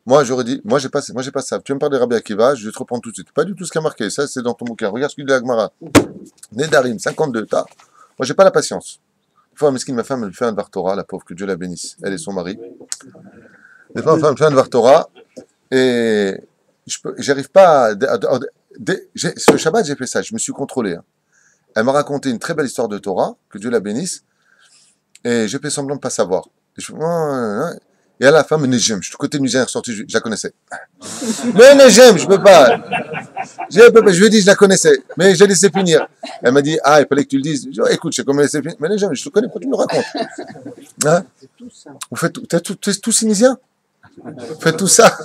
Moi, j'aurais dit, moi, j'ai pas ça. Tu veux me parler de Rabbi Akiva, je vais te reprendre tout de suite. Pas du tout ce qui a marqué. Ça, c'est dans ton bouquin. Regarde ce qu'il dit à Agmara. Nedarim, 52 tas. Moi, j'ai pas la patience. Une fois, ma femme, elle fait un Dvar Torah, la pauvre, que Dieu la bénisse. Elle et son mari. Des fois, ma femme fait un Dvar Torah, et j'arrive pas ce Shabbat, j'ai fait ça. Je me suis contrôlé. Hein. Elle m'a raconté une très belle histoire de Torah, que Dieu la bénisse, et j'ai fait semblant de pas savoir. Et à la fin, Nejem, je suis côté musicien ressorti, je la connaissais. Mais Nejem, je peux pas. Je lui ai dit, je la connaissais, mais j'ai laissé finir. Elle m'a dit, il fallait que tu le dises. Je dis, écoute, je sais comment laisser finir. Mais Nejem, je te connais, pourquoi tu me le racontes? Hein? C'est tout ça. Vous faites tout, t'es tout tunisien? Faites tout ça.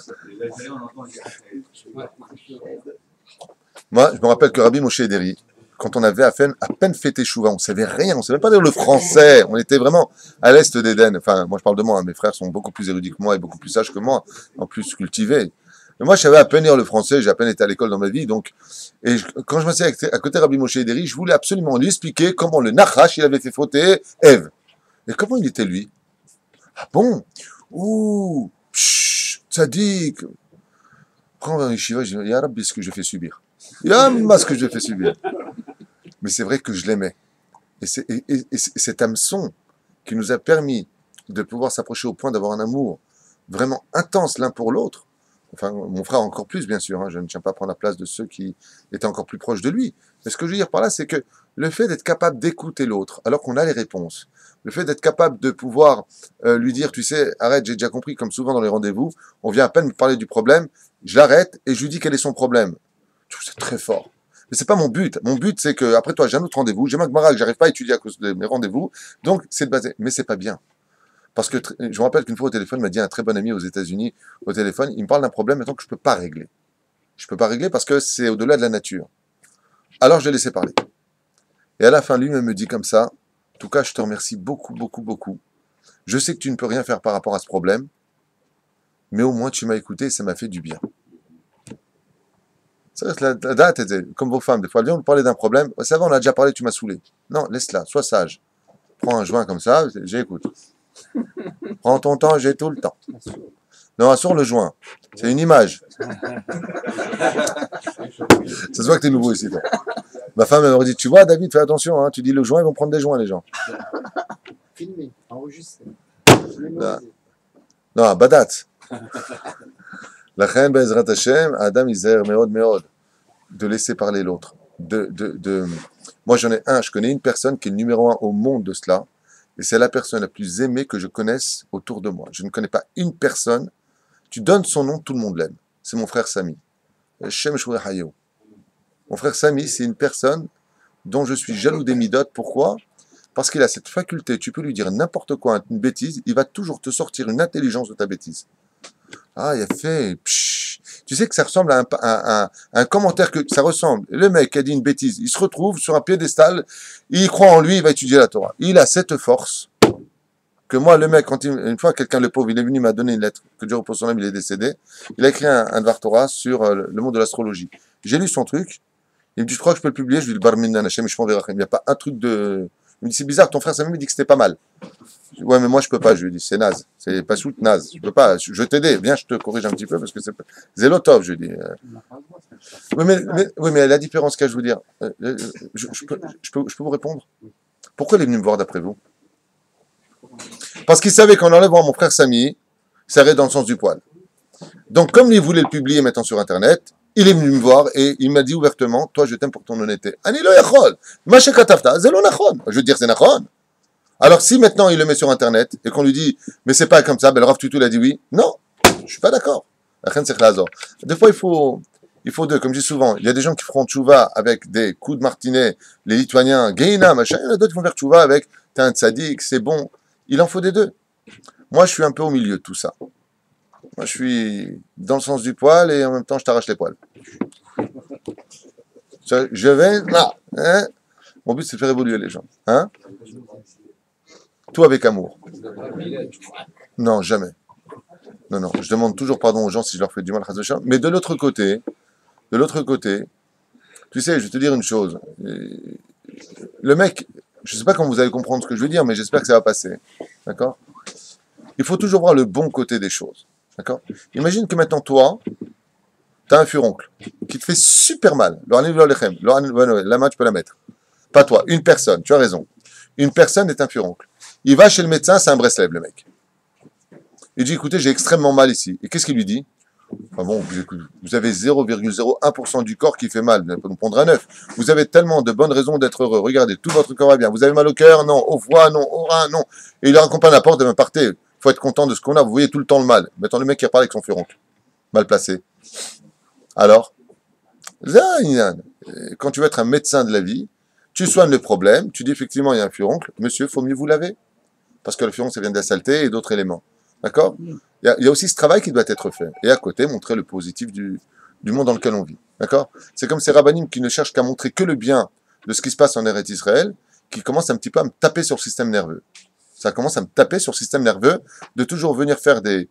Moi, je me rappelle que Rabbi Moshe Ederi, quand on avait à peine fait Teshuvah, on ne savait rien, on ne savait même pas dire le français, on était vraiment à l'est d'Éden. Enfin, moi je parle de moi, hein, mes frères sont beaucoup plus érudits que moi et beaucoup plus sages que moi, en plus cultivés. Mais moi, je savais à peine lire le français, j'ai à peine été à l'école dans ma vie, donc, quand je m'asseyais à côté de Rabbi Moshe Ederi, je voulais absolument lui expliquer comment le Nachash, il avait fait fauter Ève. Et comment il était lui? Ah bon? Ouh, pshh, tzaddik. Prends un yeshiva, je dis, Ya Rabbi, ce que je fais subir. Ya Rabbi, ce que je fais subir. Mais c'est vrai que je l'aimais. Et cet hameçon qui nous a permis de pouvoir s'approcher au point d'avoir un amour vraiment intense l'un pour l'autre, enfin, mon frère encore plus, bien sûr, hein, je ne tiens pas à prendre la place de ceux qui étaient encore plus proches de lui. Mais ce que je veux dire par là, c'est que le fait d'être capable d'écouter l'autre, alors qu'on a les réponses, le fait d'être capable de pouvoir lui dire, tu sais, arrête, j'ai déjà compris, comme souvent dans les rendez-vous, on vient à peine me parler du problème, je l'arrête et je lui dis quel est son problème. Je trouve que c'est très fort. Mais c'est pas mon but. Mon but, c'est que, après toi, j'ai un autre rendez-vous, j'ai ma Gemara que j'arrive pas à étudier à cause de mes rendez-vous, donc c'est de baser. Mais c'est pas bien. Parce que je me rappelle qu'une fois au téléphone, il m'a dit un très bon ami aux États-Unis au téléphone, il me parle d'un problème maintenant que je peux pas régler. Je peux pas régler parce que c'est au-delà de la nature. Alors je l'ai laissé parler. Et à la fin, lui me dit comme ça, en tout cas, je te remercie beaucoup, beaucoup, beaucoup. Je sais que tu ne peux rien faire par rapport à ce problème, mais au moins tu m'as écouté et ça m'a fait du bien. C'est vrai que la date, comme vos femmes, des fois, elles viennent vous parler d'un problème. Ça va, on a déjà parlé, tu m'as saoulé. Non, laisse-la, sois sage. Prends un joint comme ça, j'écoute. Prends ton temps, j'ai tout le temps. Non, assure le joint. C'est une image. Ça se voit que t'es nouveau ici, toi. Ma femme, elle m'aurait dit, tu vois, David, fais attention, hein, tu dis le joint, ils vont prendre des joints, les gens. Filmé, enregistré. Non, badat. La reine Bezrat Hashem, Adam Izer, Meod, Meod. De laisser parler l'autre. Moi, j'en ai un, je connais une personne qui est le numéro 1 au monde de cela, et c'est la personne la plus aimée que je connaisse autour de moi. Je ne connais pas une personne, tu donnes son nom, tout le monde l'aime. C'est mon frère Sami. Shem Shoué Hayou. Mon frère Sami, c'est une personne dont je suis jaloux des midotes. Pourquoi? Parce qu'il a cette faculté, tu peux lui dire n'importe quoi, une bêtise, il va toujours te sortir une intelligence de ta bêtise. Ah, il a fait... Psh. Tu sais que ça ressemble à un commentaire que ça ressemble. Le mec a dit une bêtise, il se retrouve sur un piédestal, il croit en lui, il va étudier la Torah. Il a cette force que moi, le mec, une fois quelqu'un, le pauvre, il est venu, m'a donné une lettre, que Dieu repose son âme, il est décédé, il a écrit un Dvar Torah sur le monde de l'astrologie. J'ai lu son truc, il me dit, je crois que je peux le publier, je lui dis, Barminan Hashem, je m'en verrai. Il n'y a pas un truc de... Il me dit, c'est bizarre, ton frère, ça me dit que c'était pas mal. Ouais, mais moi, je peux pas, je lui dis, c'est naze. C'est pas sous naze. Je peux pas, je vais t'aider. Viens, je te corrige un petit peu parce que c'est Zélotov, je lui dis. Oui, mais la différence qu'à je vous dire, je peux vous répondre? Pourquoi il est venu me voir d'après vous? Parce qu'il savait qu'en enlevant mon frère Sami, ça irait dans le sens du poil. Donc, comme il voulait le publier maintenant sur Internet, il est venu me voir et il m'a dit ouvertement, toi, je t'aime pour ton honnêteté. Ani lo yachol. Ma shekatafta, zelo nachon. Je veux dire, c'est nachon. Alors, si maintenant il le met sur Internet et qu'on lui dit, mais c'est pas comme ça, ben le Rav Tutu il a dit oui, non, je suis pas d'accord. Des fois, il faut deux, comme je dis souvent. Il y a des gens qui feront tchouva avec des coups de martinet, les Lituaniens, Geina, machin. Il y en a d'autres qui vont faire tchouva avec, t'es un tzaddik, c'est bon. Il en faut des deux. Moi, je suis un peu au milieu de tout ça. Moi, je suis dans le sens du poil et en même temps, je t'arrache les poils. Je vais là. Hein. Mon but, c'est de faire évoluer les gens. Hein? Tout avec amour. Non, jamais. Non, non. Je demande toujours pardon aux gens si je leur fais du mal. Mais de l'autre côté, tu sais, je vais te dire une chose. Le mec, je ne sais pas comment vous allez comprendre ce que je veux dire, mais j'espère que ça va passer. D'accord? Il faut toujours voir le bon côté des choses. D'accord? Imagine que maintenant, toi, tu as un furoncle qui te fait super mal. La main, tu peux la mettre. Pas toi, une personne, tu as raison. Une personne est un furoncle. Il va chez le médecin, c'est un Breslev, le mec. Il dit, écoutez, j'ai extrêmement mal ici. Et qu'est-ce qu'il lui dit? Enfin bon, vous avez 0,01% du corps qui fait mal. Vous allez pas nous prendre un œuf. Vous avez tellement de bonnes raisons d'être heureux. Regardez, tout votre corps va bien. Vous avez mal au cœur? Non. Au foie? Non. Au rein? Non. Et il leur accompagne à la porte, et partez. Il faut être content de ce qu'on a. Vous voyez tout le temps le mal. Maintenant, le mec qui parle avec son furoncle. Mal placé. Alors, quand tu veux être un médecin de la vie, tu soignes le problème, tu dis effectivement il y a un furoncle, monsieur, il faut mieux vous laver. Parce que le furoncle, ça vient de la saleté et d'autres éléments. D'accord? Il y a aussi ce travail qui doit être fait. Et à côté, montrer le positif du monde dans lequel on vit. D'accord? C'est comme ces rabbinim qui ne cherchent qu'à montrer que le bien de ce qui se passe en Eretz Israël, qui commencent un petit peu à me taper sur le système nerveux. Ça commence à me taper sur le système nerveux de toujours venir faire des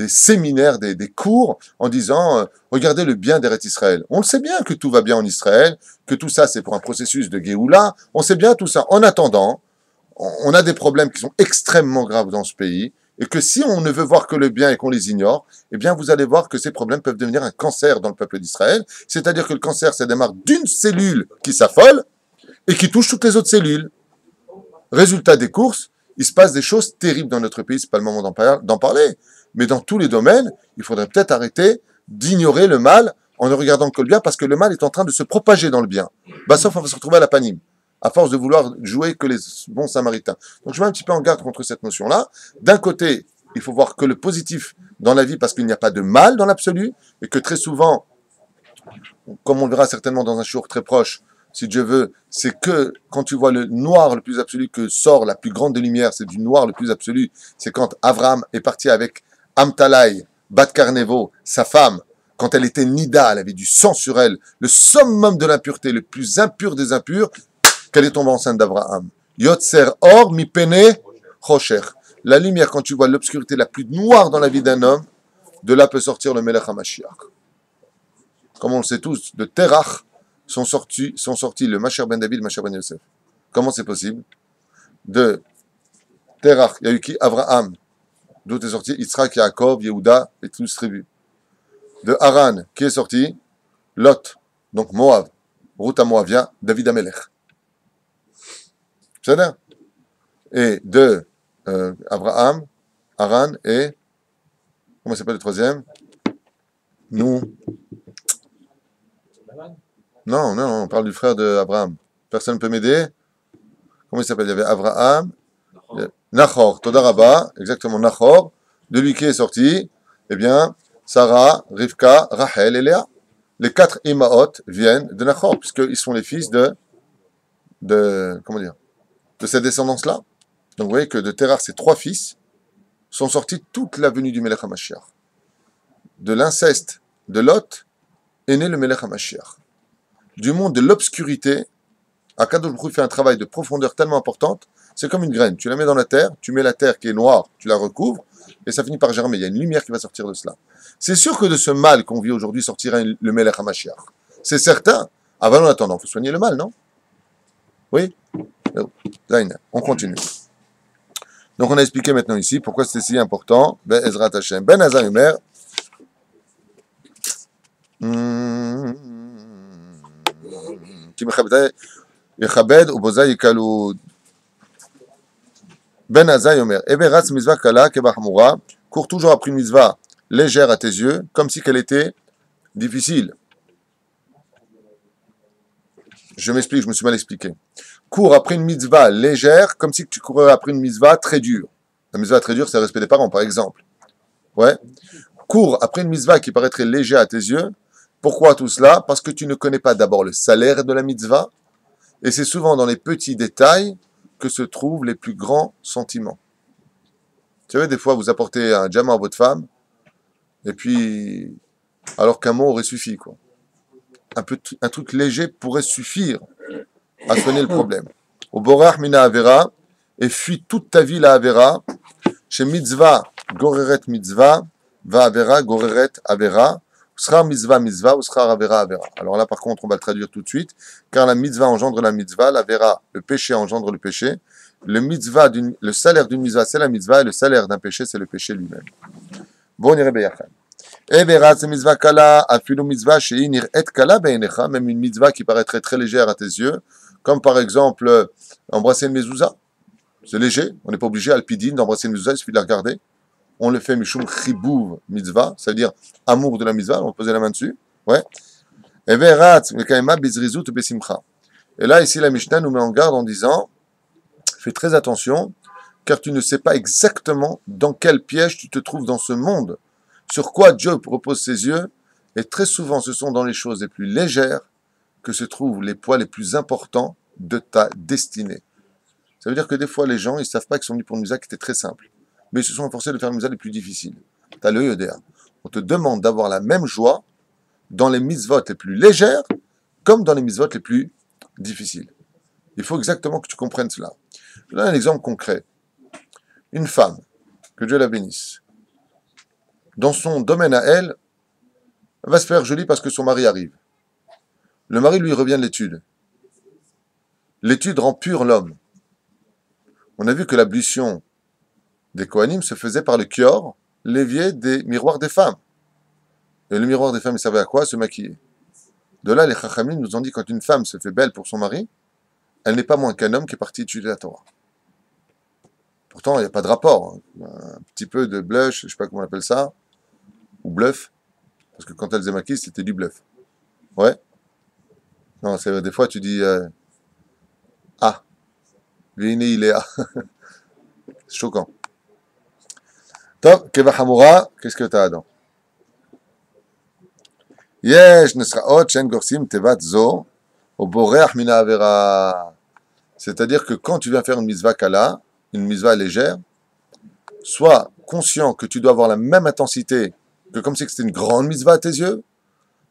séminaires, des cours en disant regardez le bien d'Eretz Israël. On le sait bien que tout va bien en Israël, que tout ça c'est pour un processus de Géoula, on sait bien tout ça. En attendant, on a des problèmes qui sont extrêmement graves dans ce pays, et que si on ne veut voir que le bien et qu'on les ignore, eh bien vous allez voir que ces problèmes peuvent devenir un cancer dans le peuple d'Israël, c'est-à-dire que le cancer ça démarre d'une cellule qui s'affole et qui touche toutes les autres cellules. Résultat des courses, il se passe des choses terribles dans notre pays, c'est pas le moment d'en parler, mais dans tous les domaines, il faudrait peut-être arrêter d'ignorer le mal en ne regardant que le bien, parce que le mal est en train de se propager dans le bien. Sauf on va se retrouver à la panime, à force de vouloir jouer que les bons samaritains. Donc je mets un petit peu en garde contre cette notion-là. D'un côté, il faut voir que le positif dans la vie, parce qu'il n'y a pas de mal dans l'absolu, et que très souvent, comme on le verra certainement dans un jour très proche, si Dieu veut, c'est que quand tu vois le noir le plus absolu que sort la plus grande des lumières, c'est du noir le plus absolu, c'est quand Abraham est parti avec Amtalai, Bat Karnevo, sa femme, quand elle était Nida, elle avait du sang sur elle, le summum de l'impureté, le plus impur des impurs, qu'elle est tombée enceinte d'Abraham. Yotzer or mi pene chosher. La lumière, quand tu vois l'obscurité la plus noire dans la vie d'un homme, de là peut sortir le Melech HaMashiach. Comme on le sait tous, de Terach sont sortis le Masher ben David, le Masher ben Yosef. Comment c'est possible? De Terach, il y a eu qui? Abraham. D'où est sorti Yitzhak, Yaakov, Yehuda et toutes les tribus. De Haran, qui est sorti? Lot, donc Moab, Ruth à Moabia, David Amelech. C'est ça? Et de Abraham, Haran et comment s'appelle le troisième? Nous. Non, on parle du frère d'Abraham. Personne ne peut m'aider? Comment il s'appelle? Il y avait Abraham, Nachor, Todaraba, exactement Nachor. De lui qui est sorti, eh bien, Sarah, Rivka, Rachel et Léa. Les 4 Imaot viennent de Nachor, puisqu'ils sont les fils de cette descendance-là. Donc vous voyez que de Terach, ces 3 fils sont sortis toute la venue du Melech HaMashiach. De l'inceste de Lot est né le Melech HaMashiach. Du monde de l'obscurité, Akadosh Baruch Hu fait un travail de profondeur tellement importante, c'est comme une graine. Tu la mets dans la terre, tu mets la terre qui est noire, tu la recouvres, et ça finit par germer. Il y a une lumière qui va sortir de cela. C'est sûr que de ce mal qu'on vit aujourd'hui sortira le Melech HaMashiach. C'est certain. Ah ben en attendant, il faut soigner le mal, non? Oui? On continue. Donc on a expliqué maintenant ici pourquoi c'est si important. Ben Ezrat Hashem. Ben Azar Yumer. Qui יכבד ובוזה יקלו. Ben Azai Omer, Everatz mitzvah kala kebachmoura, court toujours après une mitzvah légère à tes yeux, comme si qu'elle était difficile. Je m'explique, je me suis mal expliqué. Cours après une mitzvah légère, comme si tu courais après une mitzvah très dure. La mitzvah très dure, c'est le respect des parents, par exemple. Ouais. Cours après une mitzvah qui paraîtrait légère à tes yeux. Pourquoi tout cela? Parce que tu ne connais pas d'abord le salaire de la mitzvah, et c'est souvent dans les petits détails que se trouvent les plus grands sentiments. Tu savez, des fois, vous apportez un diamant à votre femme, et puis, alors qu'un mot aurait suffi, quoi. Un truc léger pourrait suffire à soigner le problème. Au borach mina avera, et fuis toute ta vie la avera, chez mitzvah, goreret mitzvah, va avera, goreret avera, Uschar mitzvah mitzvah, uschar avera avera. Alors là, par contre, on va le traduire tout de suite, car la mitzvah engendre la mitzvah, l'avera, le péché engendre le péché. Le salaire d'une mitzvah, c'est la mitzvah, et le salaire d'un péché, c'est le péché lui-même. Bon, on irait beyachad. Evera, c'est mitzvah kala, afilu mitzvah, shei nir'et kala beinecha, même une mitzvah qui paraîtrait très légère à tes yeux, comme par exemple, embrasser une mezouza. C'est léger, on n'est pas obligé, alpidine, d'embrasser une mezouza, il suffit de la regarder. On le fait mishum chibouv mitzvah, c'est-à-dire amour de la mitzvah, on va poser la main dessus. Ouais. Et là, ici, la Mishnah nous met en garde en disant, fais très attention, car tu ne sais pas exactement dans quel piège tu te trouves dans ce monde, sur quoi Dieu repose ses yeux, et très souvent, ce sont dans les choses les plus légères que se trouvent les poids les plus importants de ta destinée. Ça veut dire que des fois, les gens, ils ne savent pas qu'ils sont venus pour une mitzvah qui était très simple. Mais ils se sont forcés de faire une mitzvah les plus difficiles. Tu as le Yodéa. On te demande d'avoir la même joie dans les mitzvot les plus légères comme dans les mitzvot les plus difficiles. Il faut exactement que tu comprennes cela. Je donne un exemple concret. Une femme, que Dieu la bénisse, dans son domaine à elle, va se faire jolie parce que son mari arrive. Le mari lui revient de l'étude. L'étude rend pur l'homme. On a vu que l'ablution des Kohanim se faisait par le kior, l'évier des miroirs des femmes. Et le miroir des femmes, il servait à quoi? À se maquiller. De là, les Chachamim nous ont dit quand une femme se fait belle pour son mari, elle n'est pas moins qu'un homme qui est parti étudier la Torah. Pourtant, il n'y a pas de rapport. Un petit peu de blush, je ne sais pas comment on appelle ça, ou bluff, parce que quand elle se maquille, c'était du bluff. Ouais. Non, c'est des fois tu dis ah, Vini il est ah. C'est choquant. Top, Keva Hamura, qu'est-ce que tu as Adam? Yesh nesraot shen gorsim tevat zo au boreach mina avera. C'est-à-dire que quand tu viens faire une mitzvah kala, une mitzvah légère, sois conscient que tu dois avoir la même intensité que comme si c'était une grande mitzvah à tes yeux.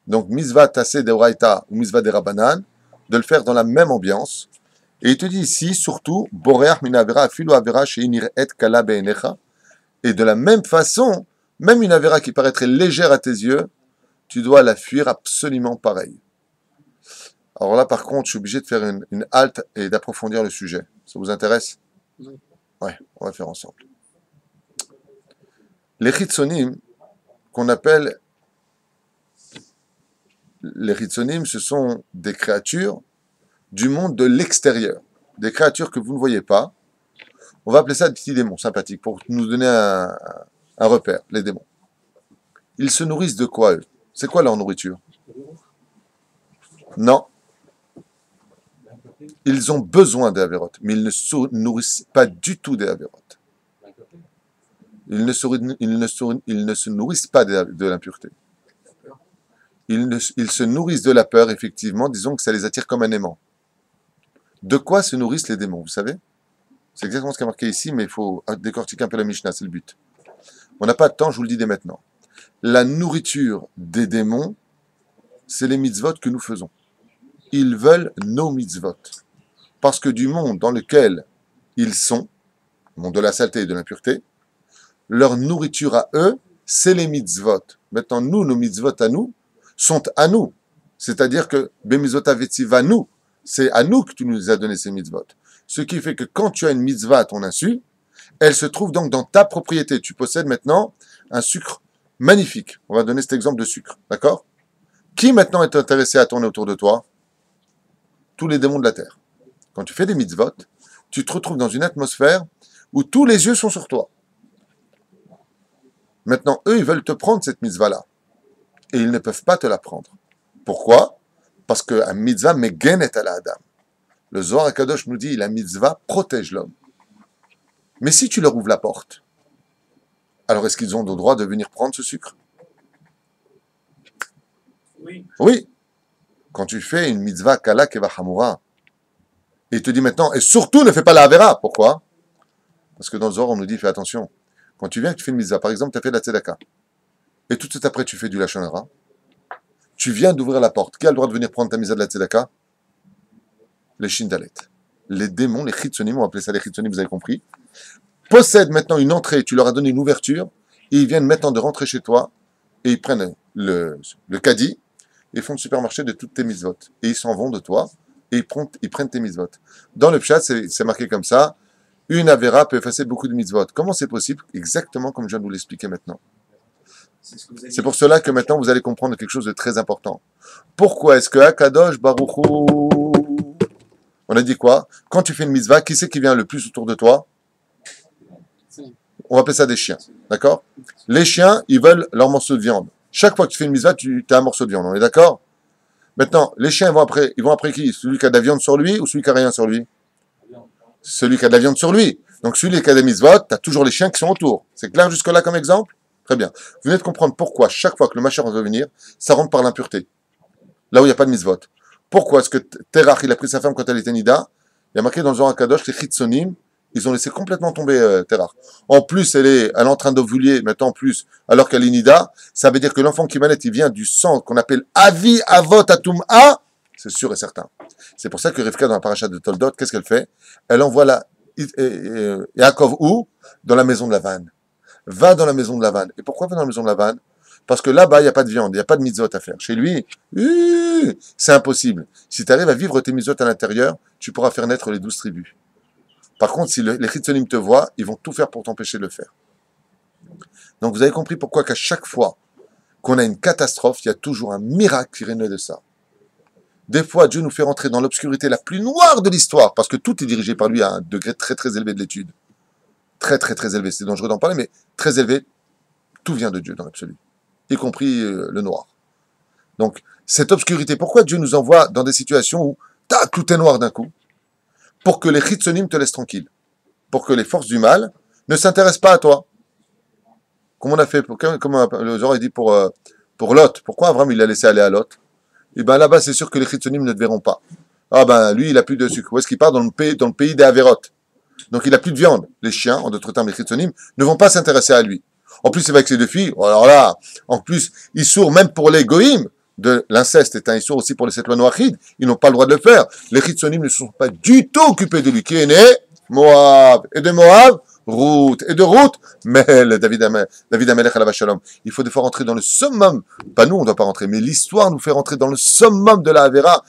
Donc mitzvah tassé de oraita ou mitzvah de rabanan, de le faire dans la même ambiance. Et il te dit ici, surtout, boreach mina avera afilu avera sheinir et kala beinecha. Et de la même façon, même une avera qui paraîtrait légère à tes yeux, tu dois la fuir absolument pareil. Alors là, par contre, je suis obligé de faire une halte et d'approfondir le sujet. Ça vous intéresse? Oui. Ouais, on va faire ensemble. Les chitzonim, qu'on appelle les chitzonim, ce sont des créatures du monde de l'extérieur. Des créatures que vous ne voyez pas. On va appeler ça des petits démons sympathiques pour nous donner un repère, les démons. Ils se nourrissent de quoi, eux? C'est quoi leur nourriture? Non. Ils ont besoin des avérotes, mais ils ne se nourrissent pas du tout des avérotes. Ils ne se nourrissent pas de l'impureté. Ils se nourrissent de la peur, effectivement, disons que ça les attire comme un aimant. De quoi se nourrissent les démons, vous savez? C'est exactement ce qui est marqué ici, mais il faut décortiquer un peu la Mishnah, c'est le but. On n'a pas de temps, je vous le dis dès maintenant. La nourriture des démons, c'est les mitzvot que nous faisons. Ils veulent nos mitzvot. Parce que du monde dans lequel ils sont, le monde de la saleté et de l'impureté, leur nourriture à eux, c'est les mitzvot. Maintenant, nous, nos mitzvot à nous, sont à nous. C'est-à-dire que, bemitzvot avetiva nous, c'est à nous que tu nous as donné ces mitzvot. Ce qui fait que quand tu as une mitzvah à ton insu, elle se trouve donc dans ta propriété. Tu possèdes maintenant un sucre magnifique. On va donner cet exemple de sucre. D'accord? Qui maintenant est intéressé à tourner autour de toi? Tous les démons de la terre. Quand tu fais des mitzvot, tu te retrouves dans une atmosphère où tous les yeux sont sur toi. Maintenant, eux, ils veulent te prendre cette mitzvah-là. Et ils ne peuvent pas te la prendre. Pourquoi? Parce qu'un mitzvah megenet ala adam. Le Zohar HaKadosh nous dit, la mitzvah protège l'homme. Mais si tu leur ouvres la porte, alors est-ce qu'ils ont le droit de venir prendre ce sucre? Oui. Oui. Quand tu fais une mitzvah kala keva hamura, et il te dit maintenant, et surtout ne fais pas la avera. Pourquoi? Parce que dans le Zohar, on nous dit, fais attention. Quand tu viens, tu fais une mitzvah, par exemple, tu as fait de la tzedaka, et tout de suite après, tu fais du lashon hara, tu viens d'ouvrir la porte. Qui a le droit de venir prendre ta mitzvah de la tzedaka? Les shindalet. Les démons, les chitzonim, on va appeler ça les chitzonim, vous avez compris, possèdent maintenant une entrée, tu leur as donné une ouverture, et ils viennent maintenant de rentrer chez toi, et ils prennent le caddie, et font le supermarché de toutes tes mitzvot. Et ils s'en vont de toi, et ils prennent tes mitzvot. Dans le pshat, c'est marqué comme ça, une avera peut effacer beaucoup de mitzvot. Comment c'est possible? Exactement comme je viens de vous l'expliquer maintenant. C'est pour cela que maintenant vous allez comprendre quelque chose de très important. Pourquoi est-ce que Akadosh Baruch Hu, on a dit quoi? Quand tu fais une mitzvah, qui c'est qui vient le plus autour de toi? On va appeler ça des chiens. D'accord? Les chiens, ils veulent leur morceau de viande. Chaque fois que tu fais une mitzvah, tu as un morceau de viande. On est d'accord? Maintenant, les chiens, ils vont après qui? Celui qui a de la viande sur lui ou celui qui a rien sur lui? Celui qui a de la viande sur lui. Donc celui qui a des mitzvot, tu as toujours les chiens qui sont autour. C'est clair jusque-là comme exemple? Très bien. Vous venez de comprendre pourquoi chaque fois que le Mashiach va venir, ça rentre par l'impureté. Là où il n'y a pas de mitzvot. Pourquoi est-ce que Terach, il a pris sa femme quand elle était nida? Il y a marqué dans le Zohar HaKadosh, les chitzonim, Ils ont laissé complètement tomber Terach. En plus, elle est en train d'ovuler, maintenant en plus, alors qu'elle est Nida. Ça veut dire que l'enfant qui va naître, il vient du sang qu'on appelle Avi Avot Atum'a. C'est sûr et certain. C'est pour ça que Rivka, dans la paracha de Toldot, qu'est-ce qu'elle fait? Elle envoie Yaakov où? Dans la maison de Lavan. Va dans la maison de Lavan. Et pourquoi va dans la maison de Lavan? Parce que là-bas, il n'y a pas de viande, il n'y a pas de mitzvot à faire. Chez lui, c'est impossible. Si tu arrives à vivre tes mitzvot à l'intérieur, tu pourras faire naître les 12 tribus. Par contre, si les Chitzonim te voient, ils vont tout faire pour t'empêcher de le faire. Donc vous avez compris pourquoi qu'à chaque fois qu'on a une catastrophe, il y a toujours un miracle qui renaît de ça. Des fois, Dieu nous fait rentrer dans l'obscurité la plus noire de l'histoire, parce que tout est dirigé par lui à un degré très très élevé de l'étude. Très très très élevé. C'est dangereux d'en parler, mais très élevé. Tout vient de Dieu dans l'absolu, y compris le noir. Donc, cette obscurité, pourquoi Dieu nous envoie dans des situations où tout est noir d'un coup? Pour que les Chitzonim te laissent tranquille. Pour que les forces du mal ne s'intéressent pas à toi. Comme on a fait, comme le Zohar dit pour Lot. Pourquoi Abraham il l'a laissé aller à Lot? Et bien là-bas, c'est sûr que les Chitzonim ne te verront pas. Ah ben, lui, il a plus de sucre. Où est-ce qu'il part? Dans le pays des Averot. Donc il a plus de viande. Les chiens, en d'autres termes, les Chitzonim, ne vont pas s'intéresser à lui. En plus, c'est avec ses deux filles. Alors là, en plus, il sourd même pour les Goïm. De l'inceste est un issour aussi pour les 7 lois noachides. Ils n'ont pas le droit de le faire. Les Chitzonim ne sont pas du tout occupés de lui. Qui est né? Moab. Et de Moab, Ruth. Et de Ruth, Mel, David Amelech Alav Shalom. Il faut des fois rentrer dans le summum. Pas nous, on ne doit pas rentrer, mais l'histoire nous fait rentrer dans le summum de la Havera.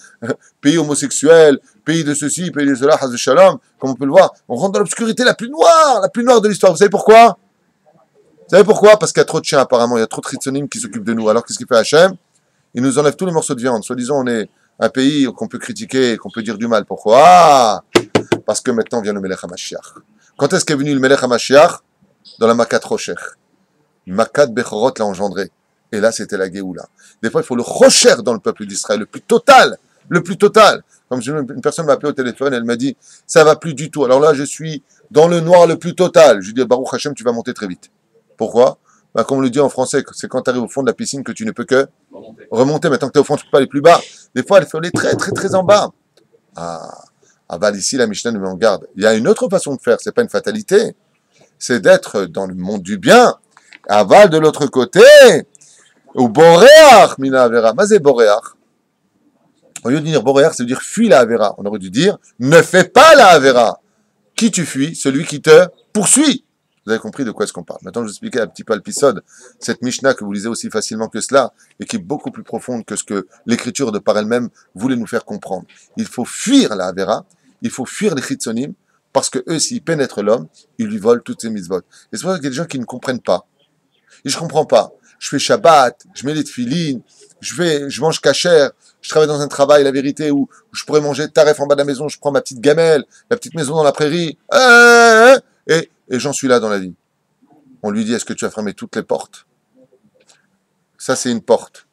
Pays homosexuel, pays de ceci, pays de cela, Haz Shalom. Comme on peut le voir, on rentre dans l'obscurité la plus noire de l'histoire. Vous savez pourquoi? Vous savez pourquoi? Parce qu'il y a trop de chiens apparemment. Il y a trop de Chitzonim qui s'occupent de nous. Alors qu'est-ce qu'il fait Hachem? Il nous enlève tous les morceaux de viande. Soi-disant, on est un pays qu'on peut critiquer, qu'on peut dire du mal. Pourquoi? Parce que maintenant vient le Melech HaMashiach. Quand est-ce qu'est venu le Melech HaMashiach? Dans la Makat Rocher. Makat Bechorot l'a engendré. Et là, c'était la Géoula. Des fois, il faut le Rocher dans le peuple d'Israël, le plus total. Le plus total. Comme une personne m'a appelé au téléphone, elle m'a dit, ça va plus du tout. Alors là, je suis dans le noir le plus total. Je lui dis, Baruch Hashem, tu vas monter très vite. Pourquoi? Bah, comme on le dit en français, c'est quand tu arrives au fond de la piscine que tu ne peux que remonter. Maintenant que tu es au fond, tu ne peux pas aller plus bas. Des fois, il faut aller très, très, très en bas. Aval, ici, la Mishnah nous met en garde. Il y a une autre façon de faire, c'est pas une fatalité. C'est d'être dans le monde du bien. Aval, de l'autre côté, ou Boréach, Mina Avera. Mazé Boréach. Au lieu de dire Boréach, ça veut dire fuis la Avera. On aurait dû dire ne fais pas la Avera. Qui tu fuis? Celui qui te poursuit. Vous avez compris de quoi est-ce qu'on parle. Maintenant, je vais vous expliquer un petit peu l'épisode, cette Mishnah que vous lisez aussi facilement que cela, et qui est beaucoup plus profonde que ce que l'écriture de par elle-même voulait nous faire comprendre. Il faut fuir la Avera, il faut fuir les Chitzonim, parce que eux, s'ils pénètrent l'homme, ils lui volent toutes ses mitzvot. Et c'est pour ça qu'il y a des gens qui ne comprennent pas. Et je comprends pas. Je fais Shabbat, je mets les tefilines, je mange kasher, je travaille dans un travail, la vérité, où je pourrais manger taref en bas de la maison, je prends ma petite gamelle, la petite maison dans la prairie, et j'en suis là dans la vie. On lui dit, est-ce que tu as fermé toutes les portes? Ça, c'est une porte.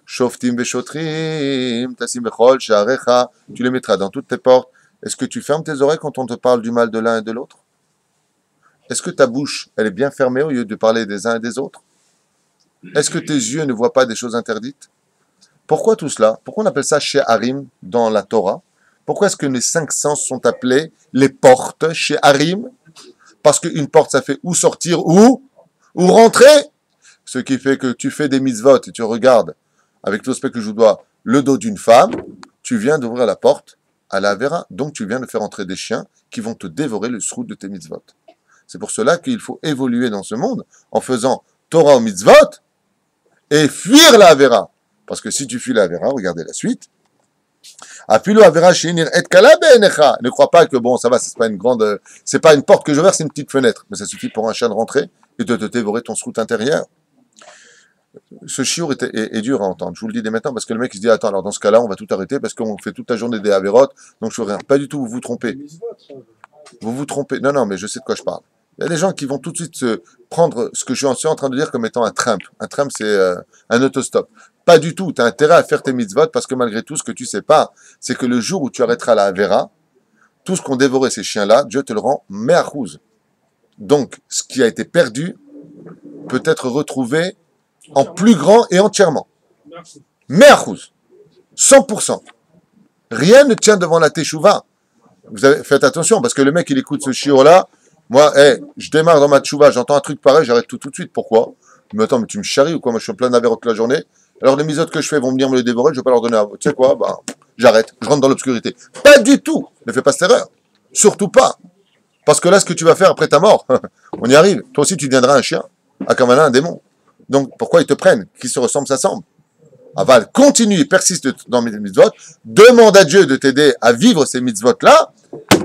Shoftim veshotrim, tasim vechol, sha'arecha, tu les mettras dans toutes tes portes. Est-ce que tu fermes tes oreilles quand on te parle du mal de l'un et de l'autre? Est-ce que ta bouche, elle est bien fermée au lieu de parler des uns et des autres? Est-ce que tes yeux ne voient pas des choses interdites? Pourquoi tout cela? Pourquoi on appelle ça She'arim dans la Torah? Pourquoi est-ce que les 5 sens sont appelés les portes She'arim? Parce qu'une porte, ça fait ou sortir ou rentrer. Ce qui fait que tu fais des mitzvot et tu regardes, avec tout le respect que je vous dois, le dos d'une femme, tu viens d'ouvrir la porte à la Avera. Donc tu viens de faire entrer des chiens qui vont te dévorer le srout de tes mitzvot. C'est pour cela qu'il faut évoluer dans ce monde en faisant Torah ou mitzvot et fuir la Avera. Parce que si tu fuis la Avera, regardez la suite. Ne crois pas que bon, ça va, c'est pas une grande, c'est pas une porte que j'ouvre, c'est une petite fenêtre. Mais ça suffit pour un chien de rentrer et de te dévorer ton srout intérieur. Ce chiour est dur à entendre. Je vous le dis dès maintenant parce que le mec il se dit attends, alors dans ce cas-là, on va tout arrêter parce qu'on fait toute la journée des avérotes, donc je fais rien. Pas du tout, vous vous trompez. Vous vous trompez. Non, non, mais je sais de quoi je parle. Il y a des gens qui vont tout de suite se prendre ce que je suis en train de dire comme étant un tramp. Un tramp, c'est un autostop. Pas du tout. Tu as intérêt à faire tes mitzvot parce que malgré tout, ce que tu sais pas, c'est que le jour où tu arrêteras la Avera, tout ce qu'ont dévoré ces chiens-là, Dieu te le rend me'achouz. Donc, ce qui a été perdu peut être retrouvé en plus grand et entièrement. Me'achouz. 100%. Rien ne tient devant la teshuva. Faites attention, parce que le mec, il écoute ce chiot-là. Moi, je démarre dans ma tchouva, j'entends un truc pareil, j'arrête tout de suite. Pourquoi? Mais attends, mais tu me charries ou quoi? Moi, je suis en plein d'avéro toute la journée. Alors, les misotes que je fais vont venir me les dévorer, je vais pas leur donner à vous. Tu sais quoi? Bah, j'arrête, je rentre dans l'obscurité. Pas du tout! Ne fais pas cette erreur. Surtout pas. Parce que là, ce que tu vas faire après ta mort, on y arrive. Toi aussi, tu deviendras un chien, un camalin, un démon. Donc, pourquoi ils te prennent? Qui se ressemble, s'assemble. Aval, continue, persiste dans mes mitzvot, demande à Dieu de t'aider à vivre ces mitzvot-là,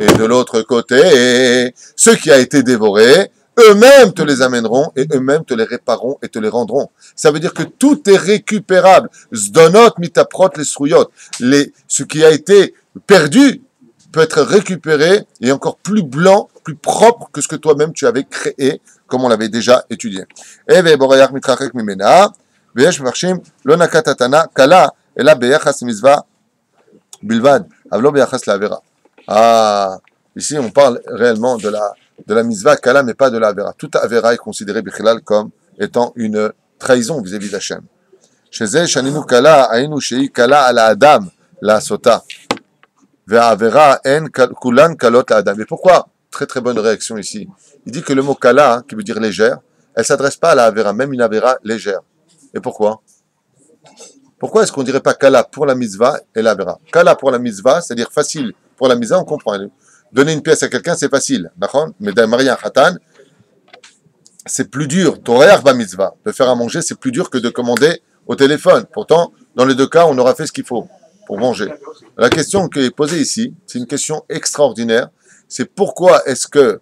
et de l'autre côté, ceux qui a été dévorés, eux-mêmes te les amèneront, et eux-mêmes te les répareront et te les rendront. Ça veut dire que tout est récupérable. Zdonot mitaprot les srouyot. Ce qui a été perdu peut être récupéré et encore plus blanc, plus propre que ce que toi-même tu avais créé, comme on l'avait déjà étudié. Eve borayach mitrachek mimena. ויש מפרשים, לא נקט התנא קלה, אלא ביחס מצווה בלבד, אבל לא ביחס לעבירה. Ici, on parle réellement de la mitzvah kala, mais pas de la avera. Toute avera est considérée bichlal comme étant une trahison vis-à-vis d'Hachem. Chez זה שנינו קלה, היינו שהיא קלה על האדם לעשותה. והעבירה אין כולן קלות לאדם. Et pourquoi? Très très bonne réaction ici. Il dit que le mot kala, qui veut dire légère, elle ne s'adresse pas à la avera, même une avera légère. Et pourquoi? Pourquoi est-ce qu'on ne dirait pas kala pour la mitzvah et la vera? Kala pour la mitzvah, c'est-à-dire facile. Pour la mitzvah, on comprend. Donner une pièce à quelqu'un, c'est facile. Mais d'un marié un khatan, c'est plus dur. Toréach ba mitzvah. De faire à manger, c'est plus dur que de commander au téléphone. Pourtant, dans les deux cas, on aura fait ce qu'il faut pour manger. La question qui est posée ici, c'est une question extraordinaire. C'est pourquoi est-ce que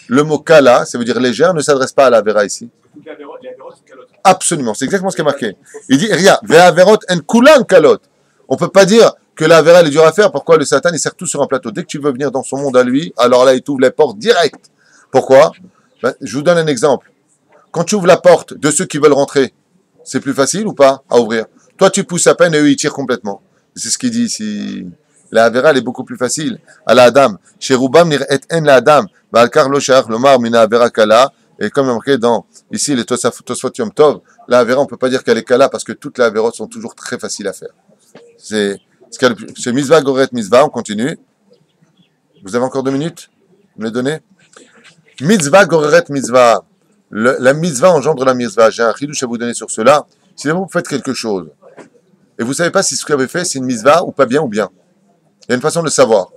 le mot kala, ça veut dire légère, ne s'adresse pas à la vera ici? Absolument, c'est exactement ce qui est marqué. Il dit, regarde, ve'averot en kulan kalot. On ne peut pas dire que la vera est dure à faire. Pourquoi? Le Satan, il sert tout sur un plateau. Dès que tu veux venir dans son monde à lui, alors là, il t'ouvre les portes direct. Pourquoi? Je vous donne un exemple. Quand tu ouvres la porte de ceux qui veulent rentrer, c'est plus facile ou pas à ouvrir? Toi, tu pousses à peine et eux, ils tirent complètement. C'est ce qu'il dit ici. La vera, elle est beaucoup plus facile. À la Adam. Chez Rubam, nir'et en la Adam. Ba'alkar lo shach lomar mina avera kala. Et comme marqué dans, ici, les Tosfot Yom Tov, la avera, on ne peut pas dire qu'elle est kala parce que toutes les avérotes sont toujours très faciles à faire. C'est mitzvah, goret, mitzvah, on continue. Vous avez encore 2 minutes? Vous me les donnez? Mitzvah, goret, mitzvah. La mitzvah engendre la mitzvah. J'ai un chidouche à vous donner sur cela. Si vous faites quelque chose, et vous ne savez pas si ce que vous avez fait, c'est une mitzvah ou pas bien ou bien. Il y a une façon de le savoir.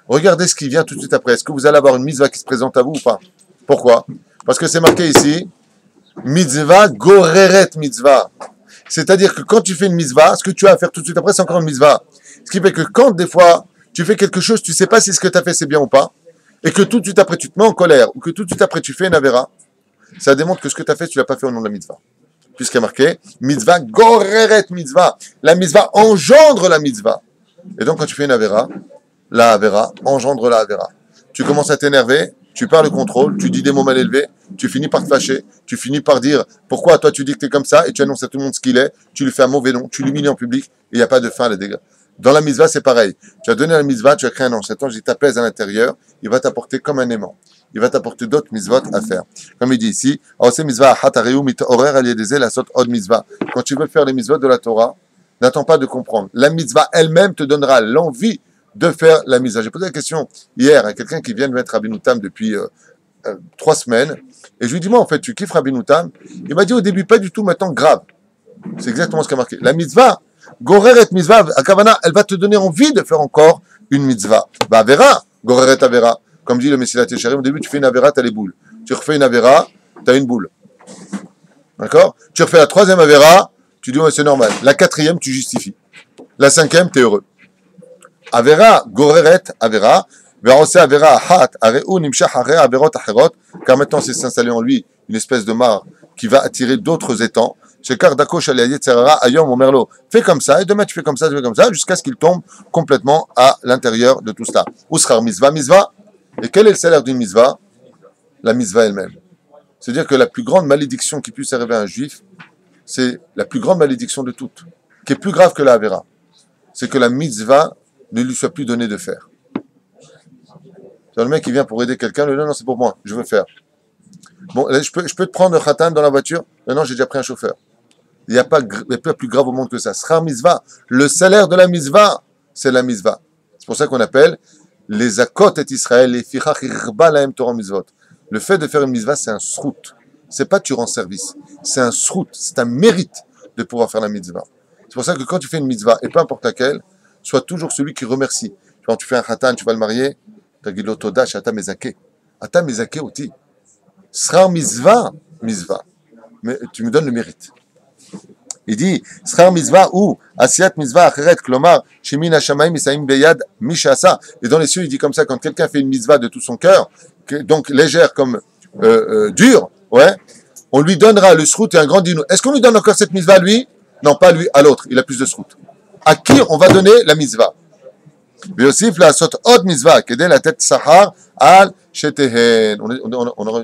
Regardez ce qui vient tout de suite après. Est-ce que vous allez avoir une mitzvah qui se présente à vous ou pas? Pourquoi? Parce que c'est marqué ici, mitzvah goreret mitzvah. C'est-à-dire que quand tu fais une mitzvah, ce que tu as à faire tout de suite après, c'est encore une mitzvah. Ce qui fait que quand des fois, tu fais quelque chose, tu ne sais pas si ce que tu as fait c'est bien ou pas, et que tout de suite après tu te mets en colère, ou que tout de suite après tu fais une avera, ça démontre que ce que tu as fait, tu ne l'as pas fait au nom de la mitzvah. Puisqu'il y a marqué, mitzvah goreret mitzvah. La mitzvah engendre la mitzvah. Et donc quand tu fais une avera, la avera engendre la avera. Tu commences à t'énerver, tu perds le contrôle, tu dis des mots mal élevés, tu finis par te fâcher, tu finis par dire pourquoi toi tu dis que tu es comme ça et tu annonces à tout le monde ce qu'il est, tu lui fais un mauvais nom, tu l'humilies en public et il n'y a pas de fin à les dégâts. Dans la mitzvah, c'est pareil. Tu as donné la mitzvah, tu as créé un ange. Cet ange, il t'apaise à l'intérieur, il va t'apporter comme un aimant. Il va t'apporter d'autres mitzvot à faire. Comme il dit ici, quand tu veux faire les mitzvot de la Torah, n'attends pas de comprendre. La mitzvah elle-même te donnera l'envie de faire la mitzvah. J'ai posé la question hier à quelqu'un qui vient de mettre Rabbeinu Tam depuis 3 semaines, et je lui dis, moi en fait, tu kiffes Rabbeinu Tam? Il m'a dit au début, pas du tout, maintenant grave. C'est exactement ce qui a marqué. La mitzvah, goreret mitzvah, à Kavana, elle va te donner envie de faire encore une mitzvah. Bah, avera, goreret avera. Comme dit le Messilat Yesharim, au début, tu fais une avera, tu as les boules. Tu refais une avera, tu as une boule. D'accord? Tu refais la 3e avera, tu dis, ouais, c'est normal. La 4e, tu justifies. La 5e, tu es heureux. Avera, goreret, avera, verose avera, hat, areu, nimshach, are, averot, acherot, car maintenant c'est s'installer en lui une espèce de mare qui va attirer d'autres étangs. Shekar dakosh aliayet serara, ayom, mon merlot. Fais comme ça, et demain tu fais comme ça, jusqu'à ce qu'il tombe complètement à l'intérieur de tout cela. Uschar mitzvah, mitzvah. Et quel est le salaire d'une mitzvah? La mitzvah elle-même. C'est-à-dire que la plus grande malédiction qui puisse arriver à un juif, c'est la plus grande malédiction de toutes, qui est plus grave que la avera. C'est que la mitzvah ne lui soit plus donné de faire. C'est le mec qui vient pour aider quelqu'un, le non, c'est pour moi, je veux faire. Bon, là, je peux te prendre le khatan dans la voiture? Non, j'ai déjà pris un chauffeur. Il n'y a pas plus grave au monde que ça. Schar mitzvah, le salaire de la mitzvah, c'est la mitzvah. C'est pour ça qu'on appelle les akot et Israël, les fichach irba lahem Torah mitzvot. Le fait de faire une mitzvah, c'est un srout. C'est pas tu rends service. C'est un srout. C'est un mérite de pouvoir faire la mitzvah. C'est pour ça que quand tu fais une mitzvah, et peu importe laquelle, sois toujours celui qui remercie. Quand tu fais un khatan, tu vas le marier, tu dis l'otoda, shata mezake. Ata mezake oti. Sera mitzvah, mitzvah. Mais tu me donnes le mérite. Il dit, Srar mitzvah ou Asiat mitzvah acheret, klomar, shemin hashamayim isaim beyad mishasa. Et dans les cieux, il dit comme ça, quand quelqu'un fait une mitzvah de tout son cœur, donc légère comme dure, ouais, on lui donnera le srout et un grand dino. Est-ce qu'on lui donne encore cette mitzvah à lui? Non, pas à lui, à l'autre. Il a plus de srout. À qui on va donner la mitzvah? Mais aussi, la sot od mitzvah, kedé la tête sahar al shetehen.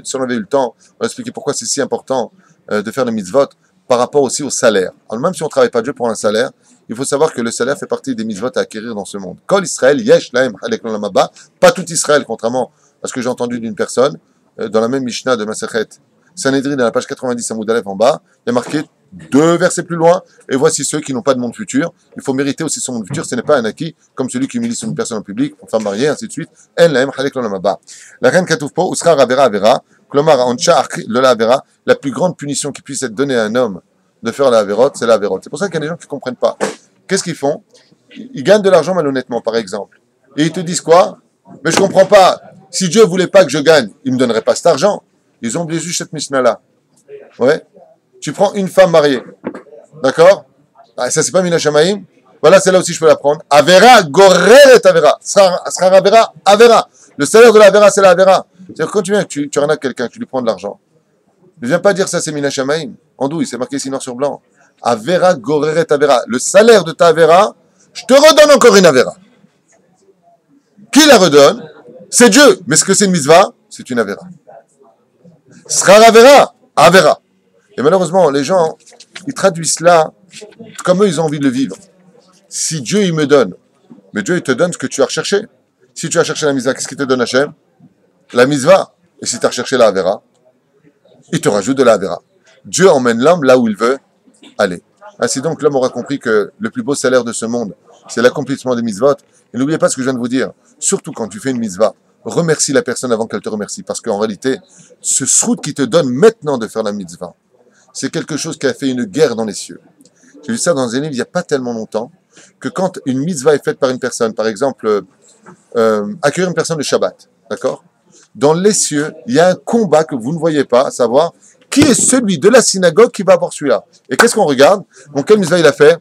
Si on avait eu le temps, on va expliquer pourquoi c'est si important de faire le mitzvot par rapport aussi au salaire. Alors même si on ne travaille pas Dieu pour un salaire, il faut savoir que le salaire fait partie des mitzvot à acquérir dans ce monde. Kol Israël, yesh lahem halek l'olam haba, pas tout Israël, contrairement à ce que j'ai entendu d'une personne, dans la même Mishnah de Masechet Sanhedrin, dans la page 90 à Moudalef en bas, il y a marqué 2 versets plus loin, et voici ceux qui n'ont pas de monde futur. Il faut mériter aussi son monde futur, ce n'est pas un acquis, comme celui qui humilie sur une personne en public, pour femme mariée, ainsi de suite. En lahem halek l'olam haba. La reine Katoufpo, Uskar Avera Avera, Klomar Ancha Lola Avera, la plus grande punition qui puisse être donnée à un homme de faire la Averot, c'est la Averot. C'est pour ça qu'il y a des gens qui ne comprennent pas. Qu'est-ce qu'ils font? Ils gagnent de l'argent malhonnêtement, par exemple. Et ils te disent quoi? Mais je ne comprends pas. Si Dieu ne voulait pas que je gagne, il ne me donnerait pas cet argent. Ils ont oublié juste cette Mishnah-là. Ouais. Tu prends une femme mariée. D'accord? Ah, ça, c'est pas Mina Shamaim. Voilà, celle-là aussi, je peux la prendre. Avera, Goreret Avera. Sera Avera, Avera. Le salaire de la Avera, c'est la Avera. C'est-à-dire, quand tu viens, tu arnaques quelqu'un, tu lui prends de l'argent. Ne viens pas dire ça, c'est Mina Shamaim. Andouille, c'est marqué ici noir sur blanc. Avera, Goreret Avera. Le salaire de ta Avera, je te redonne encore une Avera. Qui la redonne? C'est Dieu. Mais ce que c'est une mitzvah, c'est une Avera. Sera Avera, Avera. Et malheureusement, les gens, ils traduisent cela comme eux, ils ont envie de le vivre. Si Dieu, il me donne, mais Dieu, il te donne ce que tu as recherché. Si tu as cherché la mitzvah, qu'est-ce qu'il te donne Hachem? La mitzvah. Et si tu as recherché la Avera, il te rajoute de la Avera. Dieu emmène l'homme là où il veut aller. Ainsi donc, l'homme aura compris que le plus beau salaire de ce monde, c'est l'accomplissement des mitzvot. Et n'oubliez pas ce que je viens de vous dire. Surtout quand tu fais une mitzvah, remercie la personne avant qu'elle te remercie. Parce qu'en réalité, ce srout qui te donne maintenant de faire la mitzvah, c'est quelque chose qui a fait une guerre dans les cieux. J'ai vu ça dans un livre il n'y a pas tellement longtemps, que quand une mitzvah est faite par une personne, par exemple, accueillir une personne le Shabbat, d'accord? Dans les cieux, il y a un combat que vous ne voyez pas, à savoir, qui est celui de la synagogue qui va avoir celui-là? Et qu'est-ce qu'on regarde? Donc, quelle mitzvah il a fait?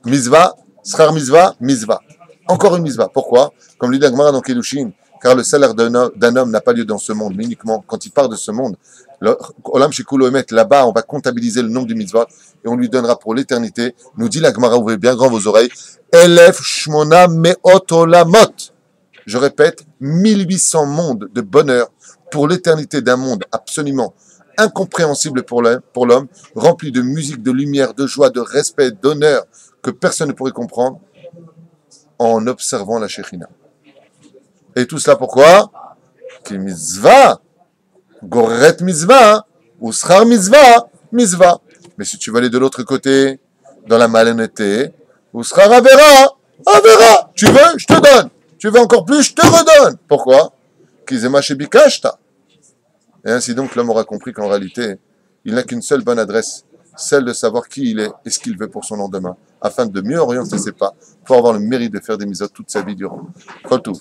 Mitzvah, Srar mitzvah, mitzvah. Encore une mitzvah. Pourquoi? Comme lui dit Agmara dans Kedushin, car le salaire d'un homme n'a pas lieu dans ce monde, mais uniquement quand il part de ce monde. Olam Shekulo Emet, là-bas, on va comptabiliser le nombre de mitzvot et on lui donnera pour l'éternité. Nous dit la Gemara, ouvrez bien grand vos oreilles. Elef Shmona Meot Olamot. Je répète, 1800 mondes de bonheur pour l'éternité d'un monde absolument incompréhensible pour l'homme, rempli de musique, de lumière, de joie, de respect, d'honneur que personne ne pourrait comprendre en observant la Shekhinah. Et tout cela pourquoi? Qui mitzvah, gorret mitzvah, ou srar mitzvah, mitzvah. Mais si tu veux aller de l'autre côté, dans la malhonnêteté, ou srar avera, avera. Tu veux, je te donne. Tu veux encore plus, je te redonne. Pourquoi? Kizema shebikashta. Et ainsi donc, l'homme aura compris qu'en réalité, il n'a qu'une seule bonne adresse, celle de savoir qui il est et ce qu'il veut pour son lendemain, afin de mieux orienter ses pas, pour avoir le mérite de faire des mitzvot toute sa vie durant. Kol tov.